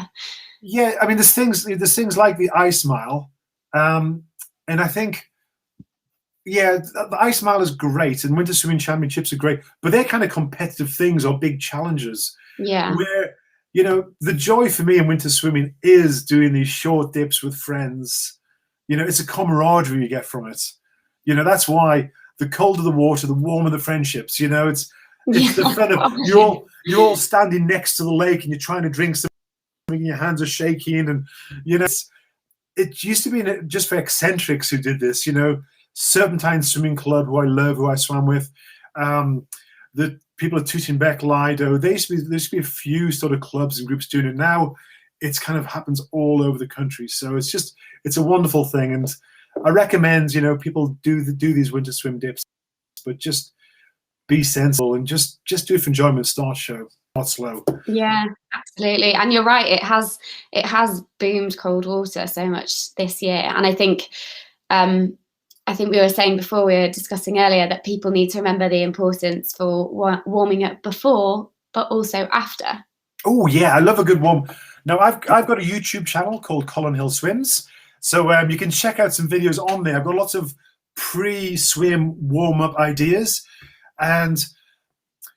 Yeah, I mean, there's things like the ice mile. And I think, the ice mile is great, and winter swimming championships are great, but they're kind of competitive things or big challenges. Yeah. Where, you know, the joy for me in winter swimming is doing these short dips with friends. You know, it's a camaraderie you get from it. You know, that's why the colder the water, the warmer the friendships. You know, it's the fun of you're all standing next to the lake and you're trying to drink something, and your hands are shaking, and you know, it used to be just for eccentrics who did this. You know, Serpentine Swimming Club, who I love, who I swam with, the people at Tooting-Bec, Lido, there used to be a few sort of clubs and groups doing it. Now it's kind of happens all over the country. So it's a wonderful thing. And I recommend, you know, people do these winter swim dips, but just be sensible and just do it for enjoyment. Start slow. Yeah, absolutely. And you're right, it has boomed cold water so much this year. And I think we were saying before, we were discussing earlier, that people need to remember the importance for warming up before, but also after. Oh yeah, I love a good warm. Now I've got a YouTube channel called Colin Hill Swims, so you can check out some videos on there. I've got lots of pre-swim warm-up ideas, and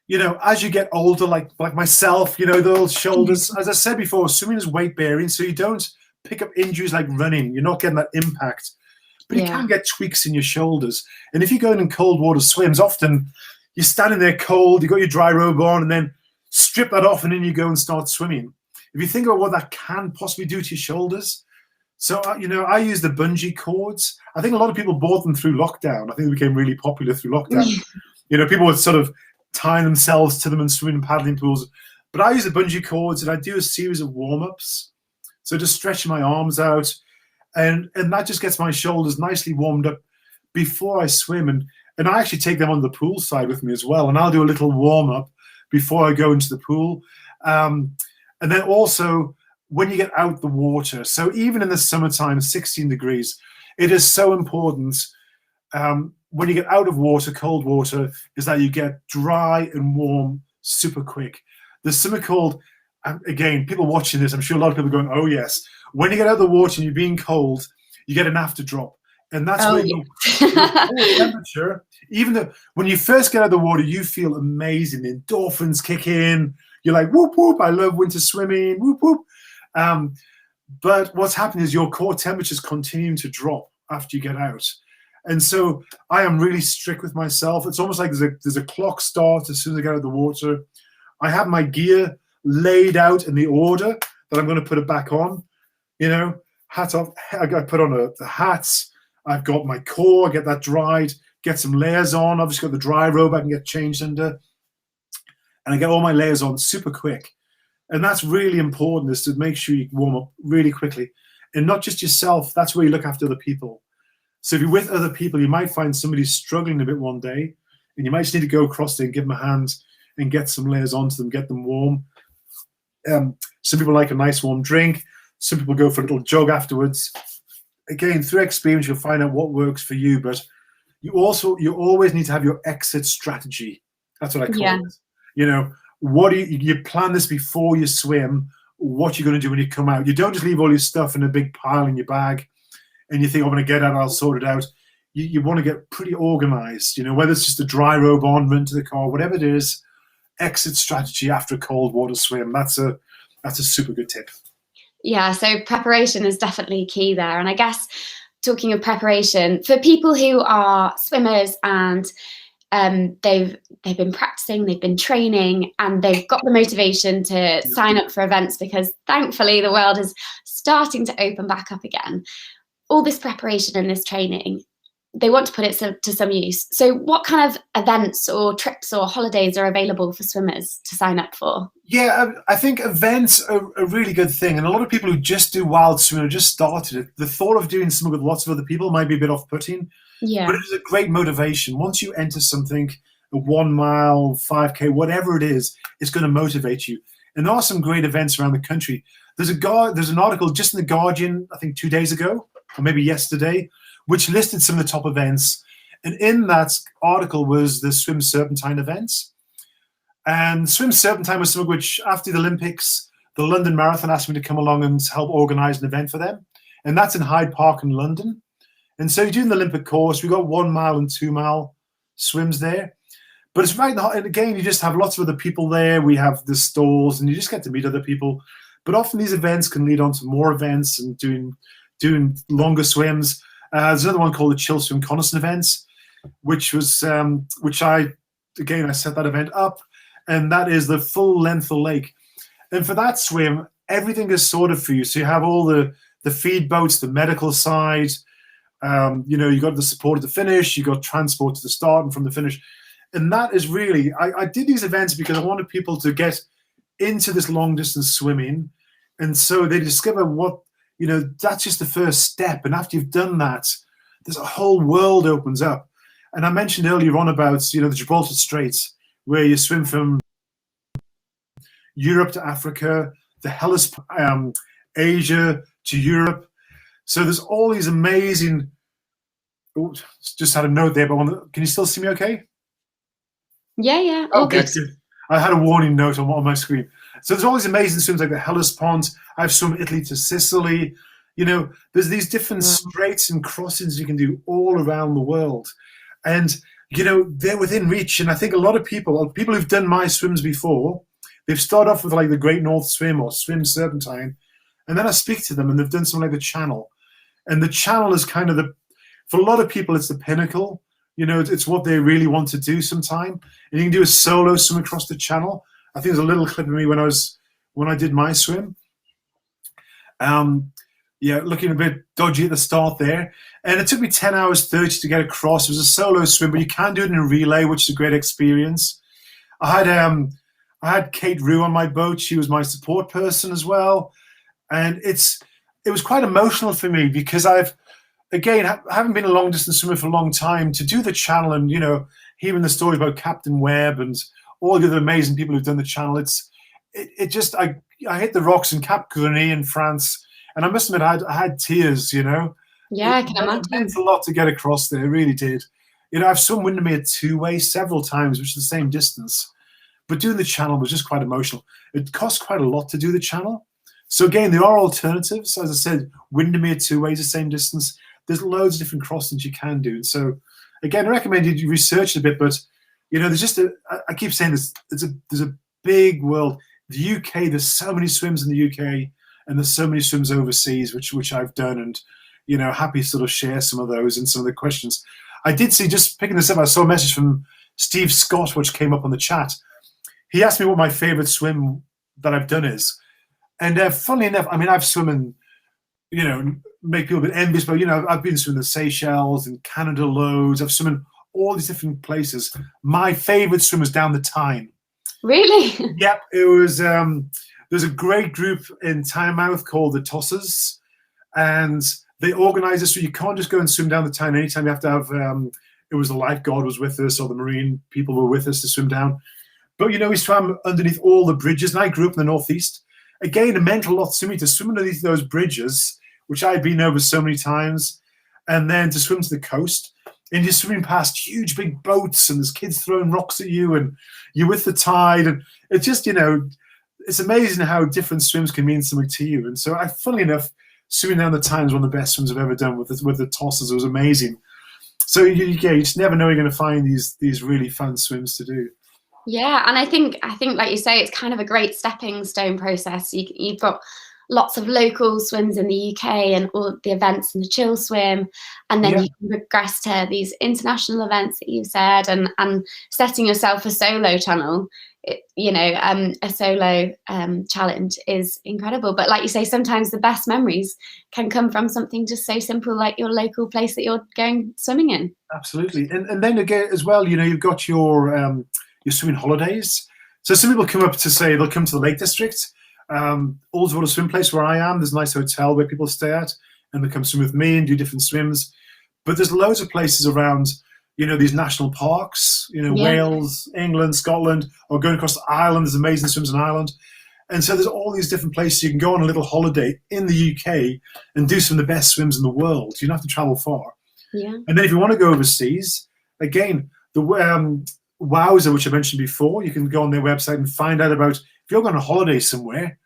you know, as you get older, like myself, you know, those shoulders. As I said before, swimming is weight bearing, so you don't pick up injuries like running. You're not getting that impact. But you can get tweaks in your shoulders. And if you're going in cold water swims, often you're standing there cold, you've got your dry robe on, and then strip that off, and then you go and start swimming. If you think about what that can possibly do to your shoulders. So, you know, I use the bungee cords. I think a lot of people bought them through lockdown. I think they became really popular through lockdown. You know, people would sort of tie themselves to them and swim in paddling pools. But I use the bungee cords, and I do a series of warm-ups. So just stretching my arms out. And that just gets my shoulders nicely warmed up before I swim. And I actually take them on the pool side with me as well. And I'll do a little warm up before I go into the pool. And then also when you get out the water. So even in the summertime, 16 degrees, it is so important when you get out of water, cold water, is that you get dry and warm super quick. There's something called, again, people watching this, I'm sure a lot of people are going, oh yes. When you get out of the water and you're being cold, you get an after drop. And that's where your temperature, even though when you first get out of the water, you feel amazing. The endorphins kick in. You're like, whoop, whoop, I love winter swimming, whoop, whoop. But what's happening is your core temperatures continuing to drop after you get out. And so I am really strict with myself. It's almost like there's a clock start as soon as I get out of the water. I have my gear laid out in the order that I'm going to put it back on. You know, hat off. I put on the hats. I've got my core. I get that dried. get some layers on. Obviously got the dry robe I can get changed under, and I get all my layers on super quick. And that's really important, is to make sure you warm up really quickly. And not just yourself, that's where you look after other people. So if you're with other people, you might find somebody struggling a bit one day, and you might just need to go across there and give them a hand and get some layers onto them, get them warm. Some people like a nice warm drink. Some people go for a little jog afterwards. Again, through experience, you'll find out what works for you, but you always need to have your exit strategy. That's what I call it. You know, what do you plan this before you swim, what you're going to do when you come out. You don't just leave all your stuff in a big pile in your bag and you think, I'm going to get out, I'll sort it out. You want to get pretty organized, you know, whether it's just a dry robe on, run to the car, whatever it is. Exit strategy after a cold water swim. That's a super good tip. Yeah, so preparation is definitely key there. And I guess, talking of preparation, for people who are swimmers and they've been practicing, they've been training, and they've got the motivation to sign up for events, because thankfully the world is starting to open back up again. All this preparation and this training, they want to put it to some use. So what kind of events or trips or holidays are available for swimmers to sign up for? Yeah, I think events are a really good thing. And a lot of people who just do wild swimming or just started it, the thought of doing something with lots of other people might be a bit off-putting. Yeah. But it is a great motivation. Once you enter something, a 1 mile, 5K, whatever it is, it's going to motivate you. And there are some great events around the country. There's an article just in The Guardian, I think 2 days ago, or maybe yesterday, which listed some of the top events. And in that article was the Swim Serpentine events. And Swim Serpentine was something which, after the Olympics, the London Marathon asked me to come along and help organise an event for them. And that's in Hyde Park in London. And so you're doing the Olympic course. We've got 1 mile and 2 mile swims there. But it's right now, and again, you just have lots of other people there. We have the stalls, and you just get to meet other people. But often these events can lead on to more events and doing longer swims. There's another one called the Chill Swim Coniston events, which I set that event up, and that is the full length of lake. And for that swim, everything is sorted for you. So you have all the feed boats, the medical side. You got the support at the finish. You got transport to the start and from the finish. And that is really, I did these events because I wanted people to get into this long distance swimming, and so they discover what. That's just the first step. And after you've done that, there's a whole world opens up. And I mentioned earlier on about, the Gibraltar Straits, where you swim from Europe to Africa, the Hellespont, Asia to Europe. So there's all these amazing, just had a note there, but can you still see me okay? Yeah. Oh, good. I had a warning note on my screen. So there's all these amazing swims like the Hellespont. I've swum Italy to Sicily. There's these different straits and crossings you can do all around the world. And, they're within reach. And I think a lot of people who've done my swims before, they've started off with like the Great North Swim or Swim Serpentine. And then I speak to them and they've done something like the Channel. And the Channel is kind of for a lot of people, it's the pinnacle. It's what they really want to do sometime. And you can do a solo swim across the Channel. I think there's a little clip of me when I did my swim. Looking a bit dodgy at the start there. And it took me 10 hours 30 to get across. It was a solo swim, but you can do it in a relay, which is a great experience. I had Kate Rue on my boat. She was my support person as well. And it was quite emotional for me because I haven't been a long distance swimmer for a long time. To do the Channel and, hearing the stories about Captain Webb and all the other amazing people who've done the Channel, I hit the rocks in Cap Grenouille in France, and I must admit I had tears. Yeah, I can imagine. It meant a lot to get across there. It really did. I've swum Windermere 2-way several times, which is the same distance, but doing the Channel was just quite emotional. It costs quite a lot to do the Channel. So again, there are alternatives. As I said, Windermere 2-way is the same distance. There's loads of different crossings you can do. And so again, I recommend you research it a bit, but there's just I keep saying this, there's a big world. The UK, there's so many swims in the UK, and there's so many swims overseas, which I've done, and happy to sort of share some of those and some of the questions. I did see, just picking this up, I saw a message from Steve Scott, which came up on the chat. He asked me what my favorite swim that I've done is. And funnily enough, I've swum in, make people a bit envious, but I've been swimming the Seychelles and Canada loads. I've swum in all these different places. My favourite swim was down the Tyne. Really? Yep, it was. There's a great group in Tynemouth called the Tossers, and they organise it so you can't just go and swim down the Tyne anytime. You have to have. It was the lifeguard was with us, or the marine people were with us to swim down. But we swam underneath all the bridges, and I grew up in the northeast. Again, it meant a lot to me to swim underneath those bridges, which I'd been over so many times, and then to swim to the coast. And you're swimming past huge big boats, and there's kids throwing rocks at you, and you're with the tide, and it's just it's amazing how different swims can mean something to you. And so, funnily enough, swimming down the Tyne is one of the best swims I've ever done with the Tossers. It was amazing. So you just never know you're going to find these really fun swims to do. Yeah, and I think like you say, it's kind of a great stepping stone process. You've got lots of local swims in the UK and all the events and the chill swim, and then you can progress to these international events that you said, and setting yourself a solo channel. A solo challenge is incredible. But like you say, sometimes the best memories can come from something just so simple like your local place that you're going swimming in. Absolutely. And then again as well, you've got your swimming holidays. So some people come up to say they'll come to the Lake District. Ullswater Swim Place where I am, there's a nice hotel where people stay at, and they come swim with me and do different swims. But there's loads of places around, these national parks, Wales, England, Scotland, or going across Ireland. There's amazing swims in Ireland. And so there's all these different places you can go on a little holiday in the UK and do some of the best swims in the world. You don't have to travel far. Yeah. And then if you want to go overseas, again, the Wowzer, which I mentioned before, you can go on their website and find out about, if you're going on a holiday somewhere,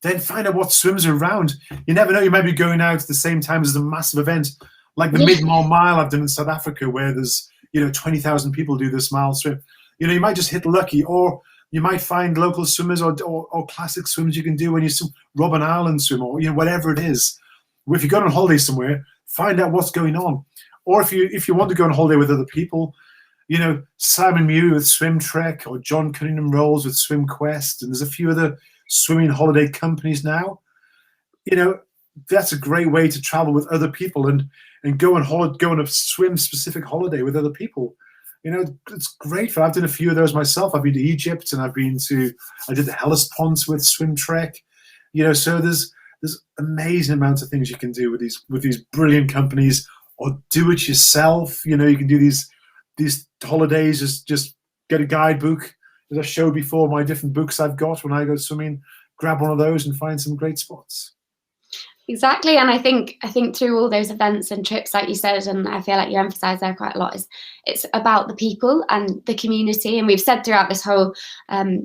then find out what swims are around. You never know, you might be going out at the same time as a massive event, like the Mid-Mile Mile I've done in South Africa, where there's 20,000 people do this mile swim. You might just hit lucky, or you might find local swimmers or classic swims you can do when you swim Robben Island swim, or whatever it is. If you go on holiday somewhere, find out what's going on. Or if you want to go on holiday with other people, Simon Murray with Swim Trek, or John Cunningham Rolls with Swim Quest, and there's a few other swimming holiday companies now. That's a great way to travel with other people and go on a swim specific holiday with other people. It's great. I've done a few of those myself. I've been to Egypt, and I did the Hellespont with Swim Trek. So there's amazing amounts of things you can do with these brilliant companies, or do it yourself. You can do these holidays. Just get a guidebook, as I showed before, my different books I've got when I go swimming. Grab one of those and find some great spots. Exactly. And I think through all those events and trips, like you said, and I feel like you emphasize there quite a lot, is it's about the people and the community. And we've said throughout this whole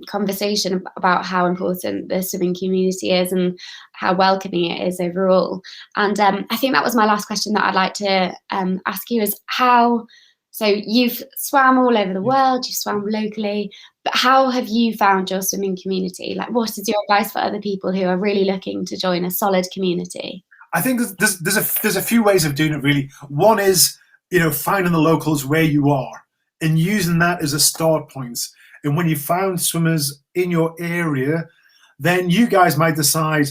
conversation about how important the swimming community is and how welcoming it is overall. And I think that was my last question that I'd like to ask you, is how. So you've swam all over the world, you've swam locally, but how have you found your swimming community? Like, what is your advice for other people who are really looking to join a solid community? I think there's a few ways of doing it, really. One is, finding the locals where you are and using that as a start point. And when you found swimmers in your area, then you guys might decide,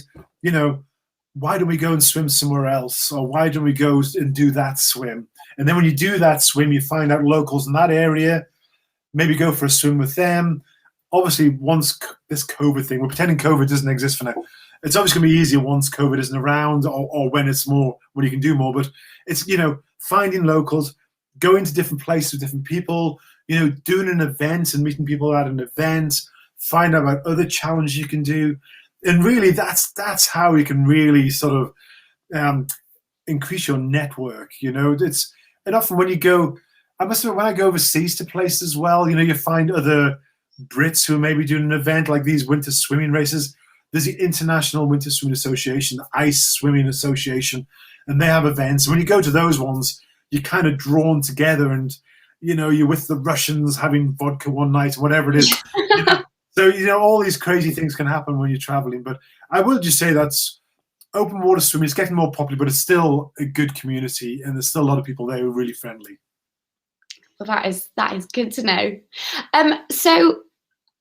why don't we go and swim somewhere else? Or why don't we go and do that swim? And then when you do that swim, you find out locals in that area, maybe go for a swim with them. Obviously, once this COVID thing, we're pretending COVID doesn't exist for now. It's obviously going to be easier once COVID isn't around, or when you can do more. But it's, finding locals, going to different places with different people, doing an event and meeting people at an event, find out about other challenges you can do. And really, that's how you can really sort of increase your network. And often when you go, I must admit, when I go overseas to places as well, you find other Brits who are maybe doing an event like these winter swimming races. There's the International Winter Swimming Association, the Ice Swimming Association, and they have events. When you go to those ones, you're kind of drawn together, and you're with the Russians having vodka one night, whatever it is. So all these crazy things can happen when you're traveling. But I will just say that's open water swimming is getting more popular, but it's still a good community, and there's still a lot of people there who are really friendly. Well, that is good to know. So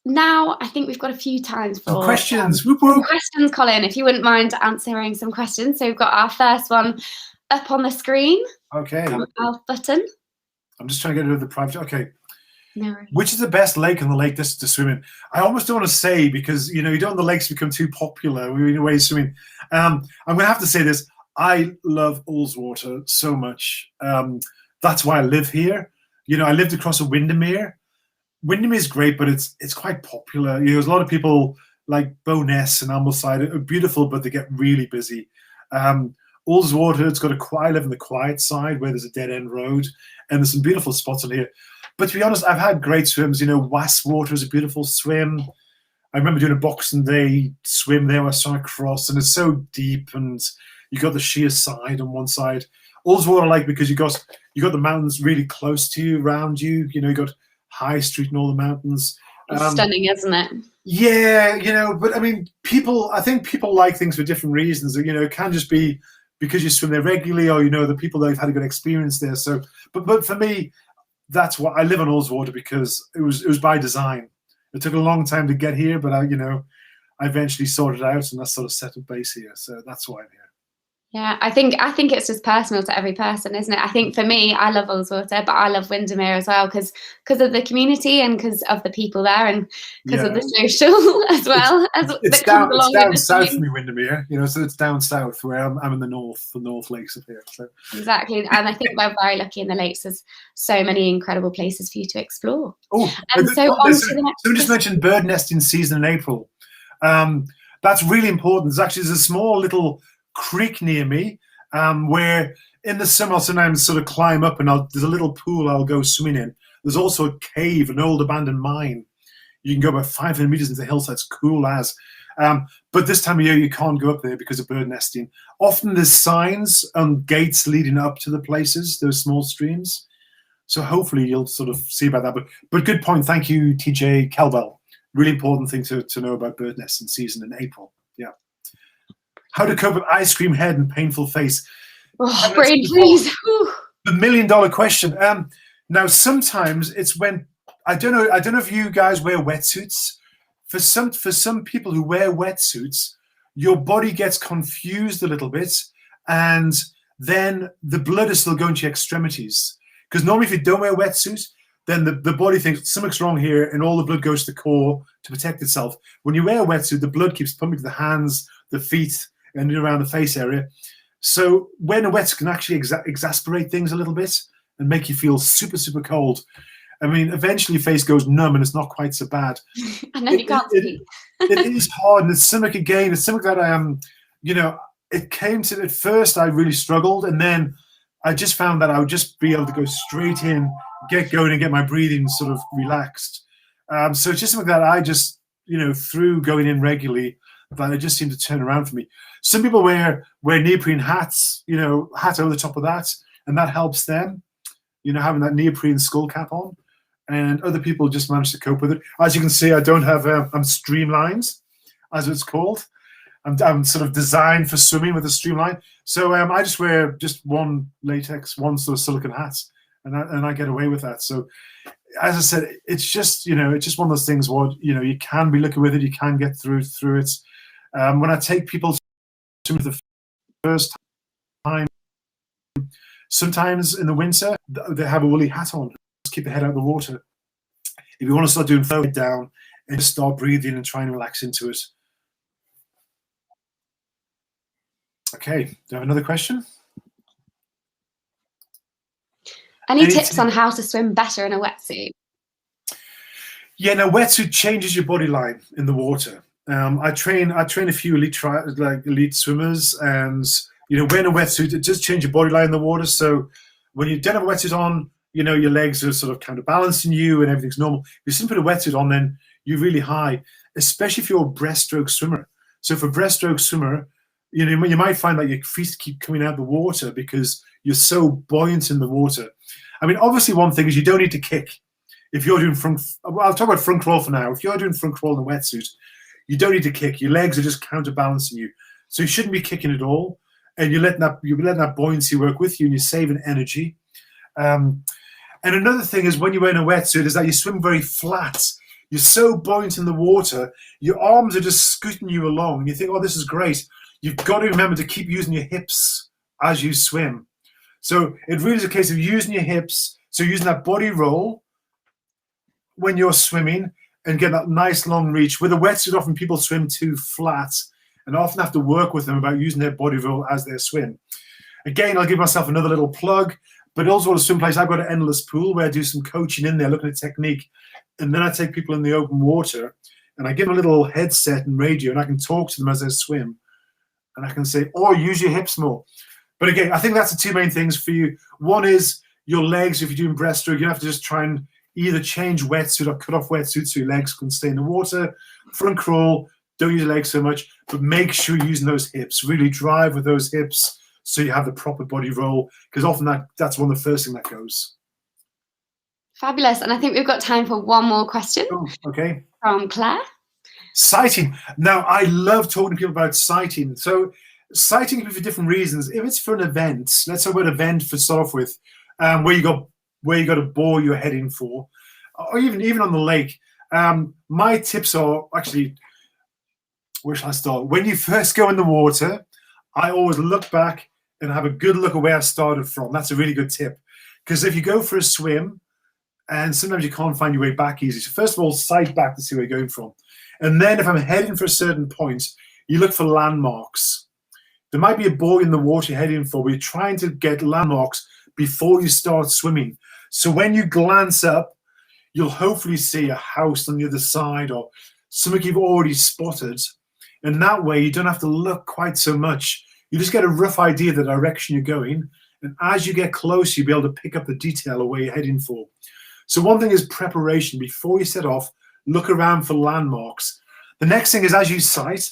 now I think we've got a few times for questions. Questions, Colin, if you wouldn't mind answering some questions. So we've got our first one up on the screen. Okay. Our button. I'm just trying to get rid of the private. Okay. No worries. Which is the best lake in the lake to swim in? I almost don't want to say because, you don't want the lakes become too popular in a way swimming. I'm going to have to say this. I love Ullswater so much. That's why I live here. I lived across a Windermere. Windermere is great, but it's quite popular. There's a lot of people like Bowness and Ambleside are beautiful, but they get really busy. Ullswater, it's got I live in the quiet side where there's a dead end road, and there's some beautiful spots on here. But to be honest, I've had great swims. Wasswater is a beautiful swim. I remember doing a Boxing Day swim there where I swam across, and it's so deep, and you got the sheer side on one side. Ullswater I like because you got the mountains really close to you, around you. You got High Street and all the mountains. It's stunning, isn't it? Yeah, but I mean, I think people like things for different reasons. It can just be because you swim there regularly, or the people that have had a good experience there. So, but for me, that's what I live on Ullswater because it was by design. It took a long time to get here, but I eventually sorted it out, and I sort of settled base here. So that's why I'm here. Yeah, I think it's just personal to every person, isn't it? I think for me, I love Ullswater, but I love Windermere as well because of the community and because of the people there and because of the social as well. It's down south from me, Windermere. So it's down south where I'm in the North Lakes up here. So. Exactly, and I think we're very lucky in the Lakes. There's so many incredible places for you to explore. Oh, and so on to the next. Someone just mentioned bird nesting season in April. That's really important. There's a small little creek near me where in the summer I'll sometimes sort of climb up and there's a little pool I'll go swimming in. There's also a cave, an old abandoned mine. You can go about 500 meters into the hillside. It's cool as. But this time of year you can't go up there because of bird nesting. Often there's signs and gates leading up to the places, those small streams. So hopefully you'll sort of see about that. But good point. Thank you, TJ Kelbell. Really important thing to know about bird nesting season in April. Yeah. How to cope with ice cream head and painful face. Oh, brain freeze. The $1 million question. Now, sometimes it's when I don't know if you guys wear wetsuits. For some people who wear wetsuits, your body gets confused a little bit, and then the blood is still going to your extremities. Because normally, if you don't wear a wetsuit, then the body thinks something's wrong here, and all the blood goes to the core to protect itself. When you wear a wetsuit, the blood keeps pumping to the hands, the feet, and around the face area. So when a wetsuit can actually exasperate things a little bit and make you feel super, super cold. I mean, eventually your face goes numb and it's not quite so bad. And then you can't speak. It is hard, and it's something that it came to, at first I really struggled, and then I just found that I would just be able to go straight in, get going and get my breathing sort of relaxed. So it's just something that I just, through going in regularly, that it just seemed to turn around for me. Some people wear neoprene hats, hat over the top of that, and that helps them, having that neoprene skull cap on. And other people just manage to cope with it. As you can see, I don't have, I'm streamlined, as it's called. I'm sort of designed for swimming with a streamline. So I just wear just one latex, one sort of silicone hat, and I get away with that. So as I said, it's just, it's just one of those things where, you can be lucky with it, you can get through it. When I take people to the first time, sometimes in the winter, they have a woolly hat on. Just keep the head out of the water. If you want to start doing flow down and just start breathing and try and relax into it. Okay, do you have another question? Any tips on how to swim better in a wetsuit? Yeah, no, wetsuit changes your body line in the water. I train a few elite swimmers, and wearing a wetsuit, it does change your body line in the water. So when you don't have a wetsuit on, your legs are sort of counterbalancing you and everything's normal. If you simply put a wetsuit on, then you're really high, especially if you're a breaststroke swimmer. So for a breaststroke swimmer, you might find that your feet keep coming out of the water because you're so buoyant in the water. I mean, obviously one thing is you don't need to kick. If you're doing I'll talk about front crawl for now. If you're doing front crawl in a wetsuit, you don't need to kick. Your legs are just counterbalancing you. So you shouldn't be kicking at all. And you're letting that buoyancy work with you, and you're saving energy. And another thing is when you're wearing a wetsuit is that you swim very flat. You're so buoyant in the water, your arms are just scooting you along. And you think, oh, this is great. You've got to remember to keep using your hips as you swim. So it really is a case of using your hips So using that body roll when you're swimming and get that nice long reach. With a wetsuit, often people swim too flat and often have to work with them about using their body roll as they swim. Again, I'll give myself another little plug, but also at a swim place, I've got an endless pool where I do some coaching in there, looking at technique. And then I take people in the open water and I give them a little headset and radio and I can talk to them as they swim. And I can say, or use your hips more. But again, I think that's the two main things for you. One is your legs. If you're doing breaststroke, you have to just try and either change wetsuit or cut off wetsuit so your legs can stay in the water. Front crawl, don't use your legs so much, but make sure you're using those hips. Really drive with those hips so you have the proper body roll, because often that's one of the first things that goes. Fabulous. And I think we've got time for one more question. Oh, okay. From Claire. Sighting. Now, I love talking to people about sighting. So sighting can be for different reasons. If it's for an event, let's talk about an event to start off with, where you got a bore you're heading for, or even on the lake. My tips are actually, where shall I start? When you first go in the water, I always look back and have a good look at where I started from. That's a really good tip. Because if you go for a swim, and sometimes you can't find your way back easy. So first of all, sight back to see where you're going from. And then if I'm heading for a certain point, you look for landmarks. There might be a buoy in the water you're heading for, but you're trying to get landmarks before you start swimming. So when you glance up, you'll hopefully see a house on the other side or something you've already spotted. And that way you don't have to look quite so much. You just get a rough idea of the direction you're going. And as you get closer, you'll be able to pick up the detail of where you're heading for. So one thing is preparation. Before you set off, look around for landmarks. The next thing is as you sight,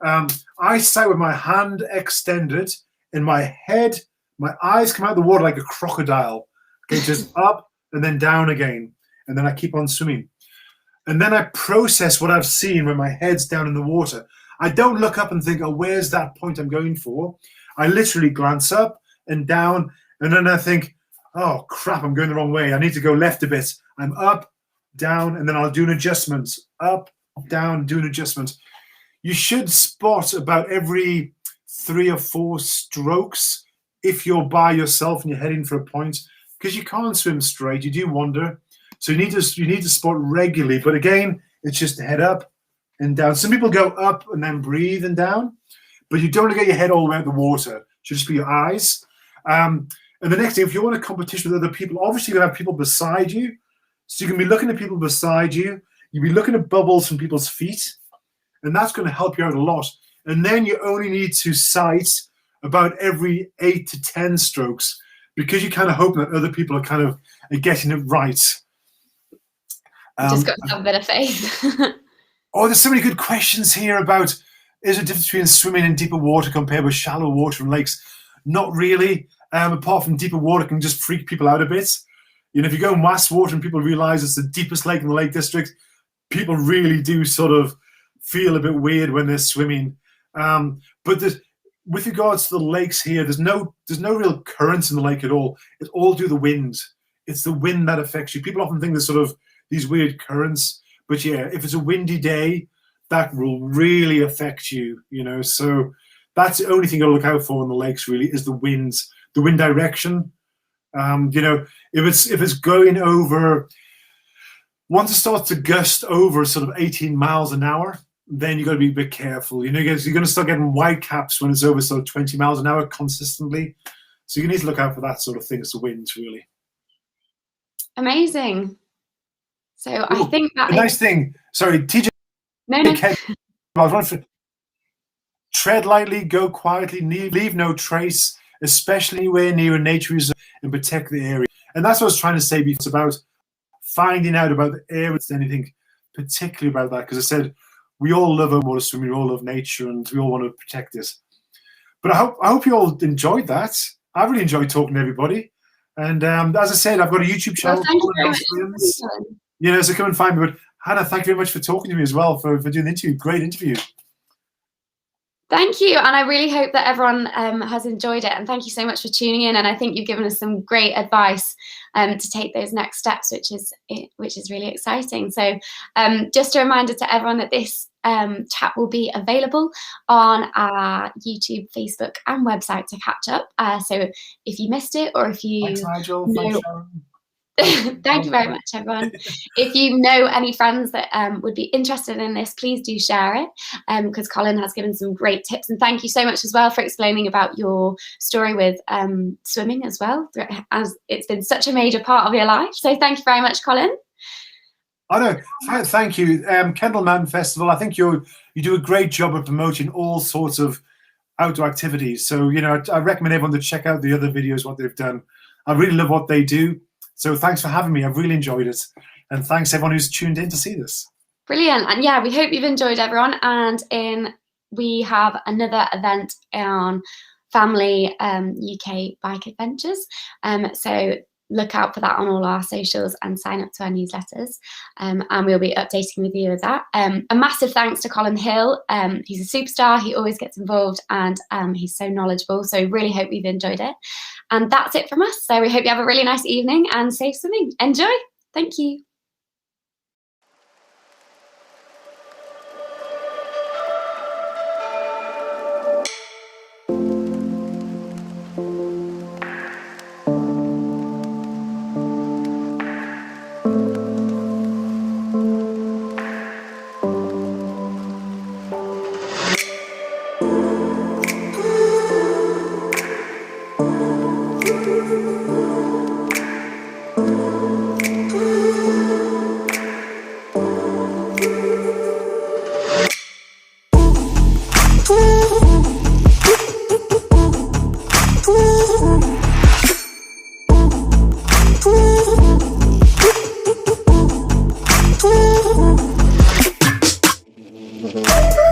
I sight with my hand extended and my head, my eyes come out of the water like a crocodile. Okay, just up and then down again. And then I keep on swimming. And then I process what I've seen when my head's down in the water. I don't look up and think, oh, where's that point I'm going for? I literally glance up and down, and then I think, oh, crap, I'm going the wrong way. I need to go left a bit. I'm up, down, and then I'll do an adjustment. Up, down, do an adjustment. You should spot about every 3 or 4 strokes if you're by yourself and you're heading for a point, because you can't swim straight. You do wander. So you need to spot regularly. But again, it's just head up and down. Some people go up and then breathe and down, but you don't want to get your head all the way out the water. It should just be your eyes. And the next thing, if you want a competition with other people, obviously you're going to have people beside you. So you can be looking at people beside you. You'll be looking at bubbles from people's feet. And that's going to help you out a lot. And then you only need to sight about every 8 to 10 strokes, because you kind of hope that other people are kind of getting it right. Just got to have a bit of faith. Oh, there's so many good questions here about, is there a difference between swimming in deeper water compared with shallow water in lakes? Not really. Apart from deeper water can just freak people out a bit. You know, if you go in West water and people realize it's the deepest lake in the Lake District, people really do sort of feel a bit weird when they're swimming. But with regards to the lakes here, there's no real currents in the lake at all. It's all due to the wind. It's the wind that affects you. People often think there's sort of these weird currents, but yeah, if it's a windy day, that will really affect you, you know. So that's the only thing to look out for in the lakes, really, is the winds, the wind direction. You know, if it's going over, once it starts to gust over sort of 18 miles an hour, then you've got to be a bit careful. You know, you're going to start getting white caps when it's over sort of 20 miles an hour consistently. So you need to look out for that sort of thing. It's the winds, really. Amazing. So I think that a nice thing. Sorry, TJ. No. Tread lightly, go quietly, leave no trace, especially anywhere near a nature reserve, and protect the area. And that's what I was trying to say before. It's about finding out about the area, anything particularly about that. Because I said, we all love water swimming, we all love nature, and we all want to protect it. But I hope you all enjoyed that. I really enjoyed talking to everybody. And as I said, I've got a YouTube channel. Well, you know, so come and find me. But Hannah, thank you very much for talking to me as well, for doing the interview. Great interview. Thank you. And I really hope that everyone has enjoyed it. And thank you so much for tuning in. And I think you've given us some great advice to take those next steps, which is really exciting. So just a reminder to everyone that this chat will be available on our YouTube, Facebook and website to catch up. So if you missed it, or if you Thanks, Nigel. Thanks, Sharon. Thank you very much, everyone. If you know any friends that would be interested in this, please do share it, because Colin has given some great tips. And thank you so much as well for explaining about your story with swimming as well, as it's been such a major part of your life. So thank you very much, Colin. I know. Thank you, Kendal Mountain Festival. I think you do a great job of promoting all sorts of outdoor activities. So, I recommend everyone to check out the other videos, what they've done. I really love what they do. So thanks for having me. I've really enjoyed it. And thanks everyone who's tuned in to see this. Brilliant. And yeah, we hope you've enjoyed, everyone. And we have another event on family UK bike adventures. So look out for that on all our socials and sign up to our newsletters. And we'll be updating with you with that. A massive thanks to Colin Hill. He's a superstar. He always gets involved and he's so knowledgeable. So really hope you've enjoyed it. And that's it from us. So we hope you have a really nice evening and safe swimming. Enjoy. Thank you. Mm-hmm.